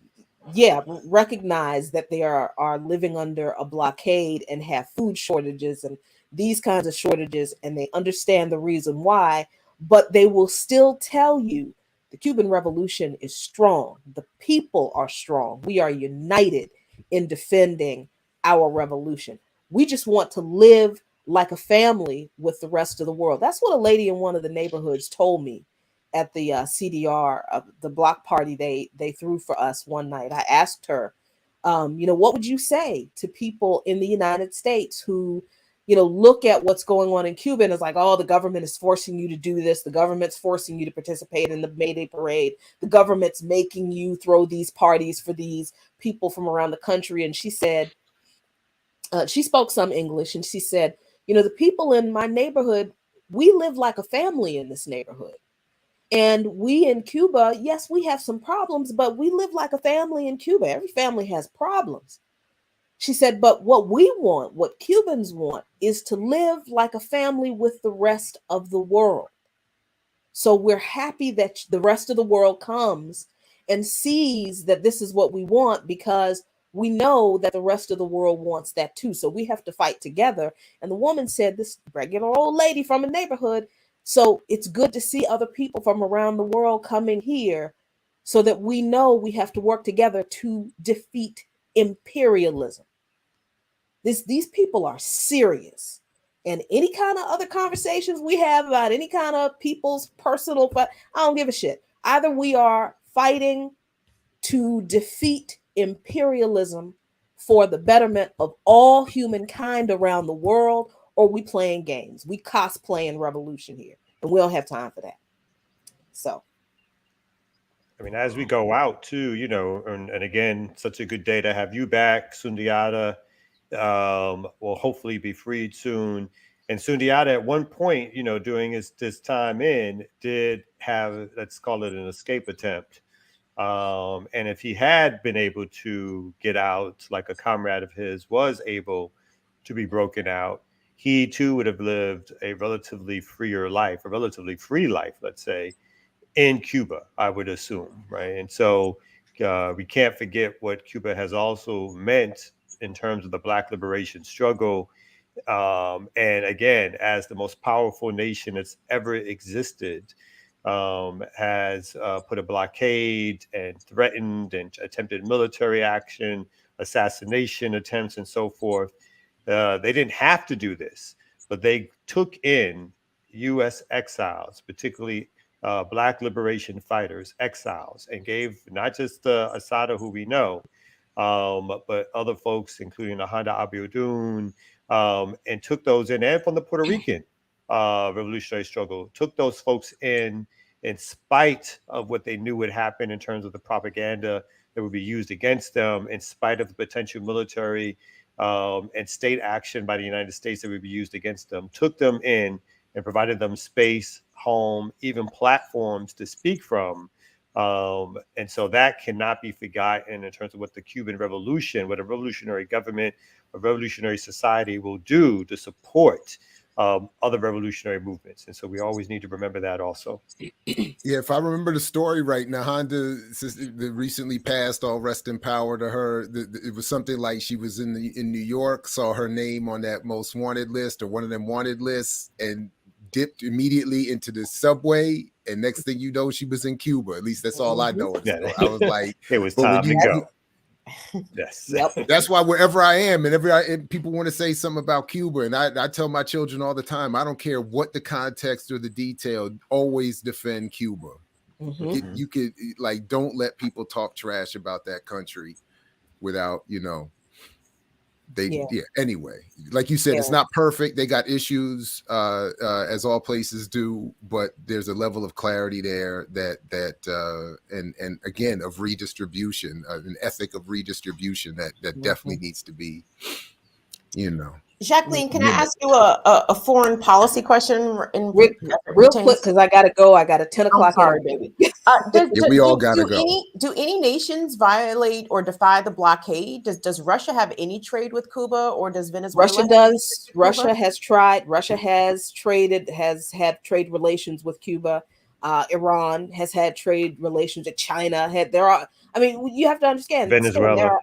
recognize that they are living under a blockade and have food shortages and these kinds of shortages, and they understand the reason why, but they will still tell you the Cuban Revolution is strong. The people are strong. We are united in defending our revolution. We just want to live like a family with the rest of the world. That's what a lady in one of the neighborhoods told me at the CDR, the block party they threw for us one night. I asked her, what would you say to people in the United States who, look at what's going on in Cuba and is like, oh, the government is forcing you to do this. The government's forcing you to participate in the May Day parade. The government's making you throw these parties for these people from around the country. And she said, she spoke some English, and she said, the people in my neighborhood, we live like a family in this neighborhood. And we in Cuba, yes, we have some problems, but we live like a family in Cuba. Every family has problems. She said, but what we want, what Cubans want, is to live like a family with the rest of the world. So we're happy that the rest of the world comes and sees that this is what we want, because we know that the rest of the world wants that too. So we have to fight together. And the woman said, this regular old lady from a neighborhood, so it's good to see other people from around the world coming here so that we know we have to work together to defeat imperialism. These people are serious. And any kind of other conversations we have about any kind of people's personal, but I don't give a shit. Either we are fighting to defeat imperialism for the betterment of all humankind around the world, or we playing games. We cosplaying revolution here, and we don't have time for that. So, I mean, as we go out too, and again, such a good day to have you back, Sundiata. Will hopefully be freed soon. And Sundiata at one point, during this time did have, let's call it an escape attempt. And if he had been able to get out, like a comrade of his was able to be broken out, he too would have lived a relatively freer life, a relatively free life, let's say, in Cuba, I would assume, right? And so we can't forget what Cuba has also meant in terms of the Black liberation struggle. And again, as the most powerful nation that's ever existed, has put a blockade and threatened and attempted military action, assassination attempts, and so forth. They didn't have to do this, but they took in U.S. exiles, particularly Black liberation fighters, exiles, and gave not just Asada, who we know, but other folks, including Ahanda Abiodun, and took those in, and from the Puerto Rican revolutionary struggle, took those folks in spite of what they knew would happen in terms of the propaganda that would be used against them, in spite of the potential military and state action by the United States that would be used against them, took them in and provided them space, home, even platforms to speak from. And so that cannot be forgotten in terms of what the Cuban Revolution, what a revolutionary government, a revolutionary society will do to support other revolutionary movements. And so we always need to remember that also. Yeah, if I remember the story right, Nahanda recently passed, all rest in power to her. It was something like she was in New York, saw her name on that most wanted list or one of them wanted lists, and dipped immediately into the subway, and next thing you know, she was in Cuba. At least that's all I know. Yeah. I was like, it was time to go. Yes. Yep. That's why wherever I am, and people want to say something about Cuba, and I tell my children all the time, I don't care what the context or the detail, always defend Cuba. Mm-hmm. You could, like, don't let people talk trash about that country without, anyway, like you said, it's not perfect. They got issues, as all places do, but there's a level of clarity there and again, of redistribution, an ethic of redistribution that definitely needs to be, Jacqueline, can I ask you a foreign policy question? Real quick, because I got to go. I got a 10 o'clock. Sorry, baby. We all got to go. Do any nations violate or defy the blockade? Does Russia have any trade with Cuba, or does Venezuela? Russia does. Russia has tried. Russia has traded, has had trade relations with Cuba. Iran has had trade relations with China. You have to understand. Venezuela.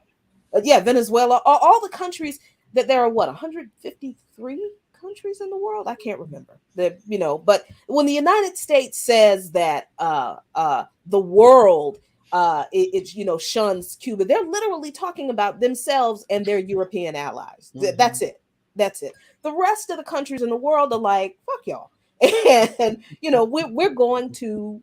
Venezuela. All the countries that there are 153 countries in the world. I can't remember but when the United States says that the world shuns Cuba, they're literally talking about themselves and their European allies. Mm-hmm. That's it. The rest of the countries in the world are like, fuck y'all. And we're going to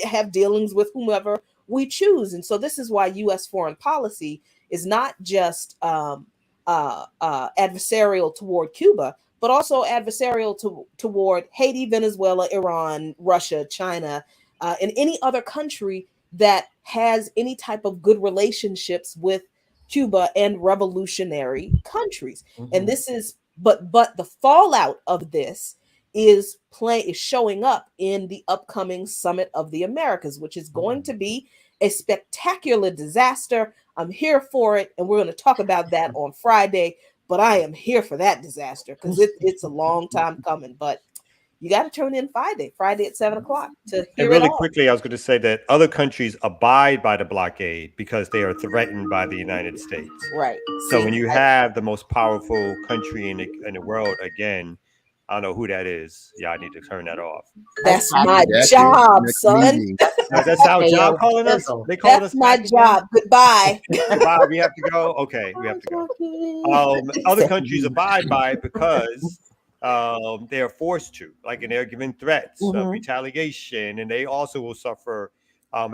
have dealings with whomever we choose. And so this is why U.S. foreign policy is not just adversarial toward Cuba, but also adversarial toward Haiti, Venezuela, Iran, Russia, China, and any other country that has any type of good relationships with Cuba and revolutionary countries. Mm-hmm. And this is, but the fallout of this is showing up in the upcoming Summit of the Americas, which is going to be a spectacular disaster. I'm here for it, and we're going to talk about that on Friday, but I am here for that disaster because it's a long time coming, but you got to tune in Friday at 7 o'clock to hear and really quickly, I was going to say that other countries abide by the blockade because they are threatened by the United States. Right. So when you have the most powerful country in the world, again, I don't know who that is. Yeah, I need to turn that off. That's my job, son. That's our job calling us. They called us. That's my job. Goodbye. Goodbye. We have to go. Okay, we have to go. Other countries abide by it because they are forced to, like, and they're given threats of retaliation, and they also will suffer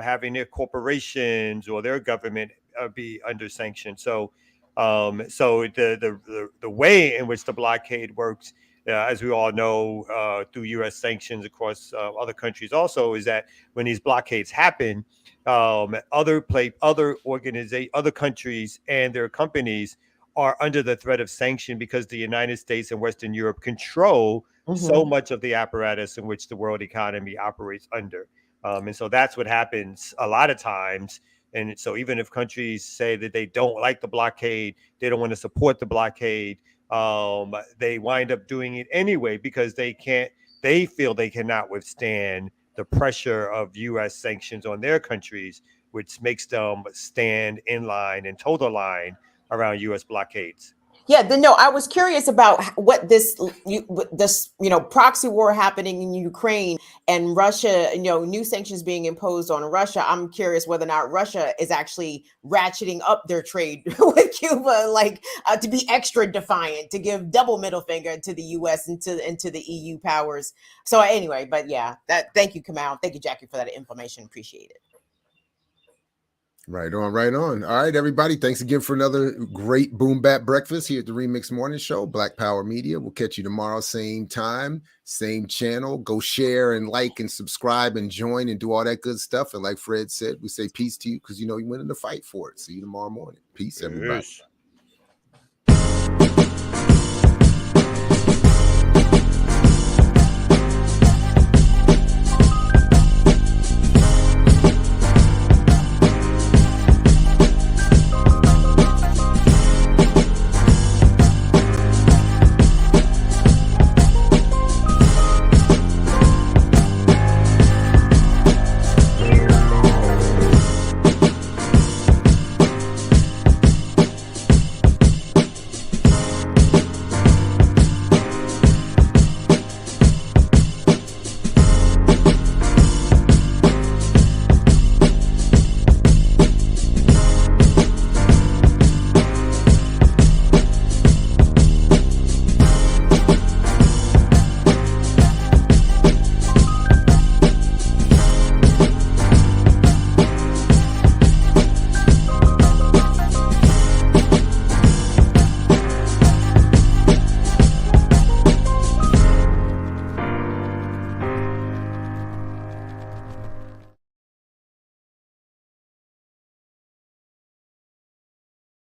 having their corporations or their government be under sanction. So, the way in which the blockade works, as we all know, through U.S. sanctions across other countries, also is that when these blockades happen, other countries and their companies are under the threat of sanction because the United States and Western Europe control so much of the apparatus in which the world economy operates under. And so that's what happens a lot of times. And so even if countries say that they don't like the blockade, they don't want to support the blockade, they wind up doing it anyway because they feel they cannot withstand the pressure of U.S. sanctions on their countries, which makes them stand in line and toe the line around U.S. blockades. Yeah, no, I was curious about what this proxy war happening in Ukraine and Russia, new sanctions being imposed on Russia. I'm curious whether or not Russia is actually ratcheting up their trade with Cuba, to be extra defiant, to give double middle finger to the U.S. and to the EU powers. So anyway, but yeah, thank you, Kamal. Thank you, Jackie, for that information. Appreciate it. Right on, right on. All right, everybody. Thanks again for another great Boom Bap Breakfast here at the Remix Morning Show, Black Power Media. We'll catch you tomorrow, same time, same channel. Go share and like and subscribe and join and do all that good stuff. And like Fred said, we say peace to you because you went in the fight for it. See you tomorrow morning. Peace, everybody. Yes.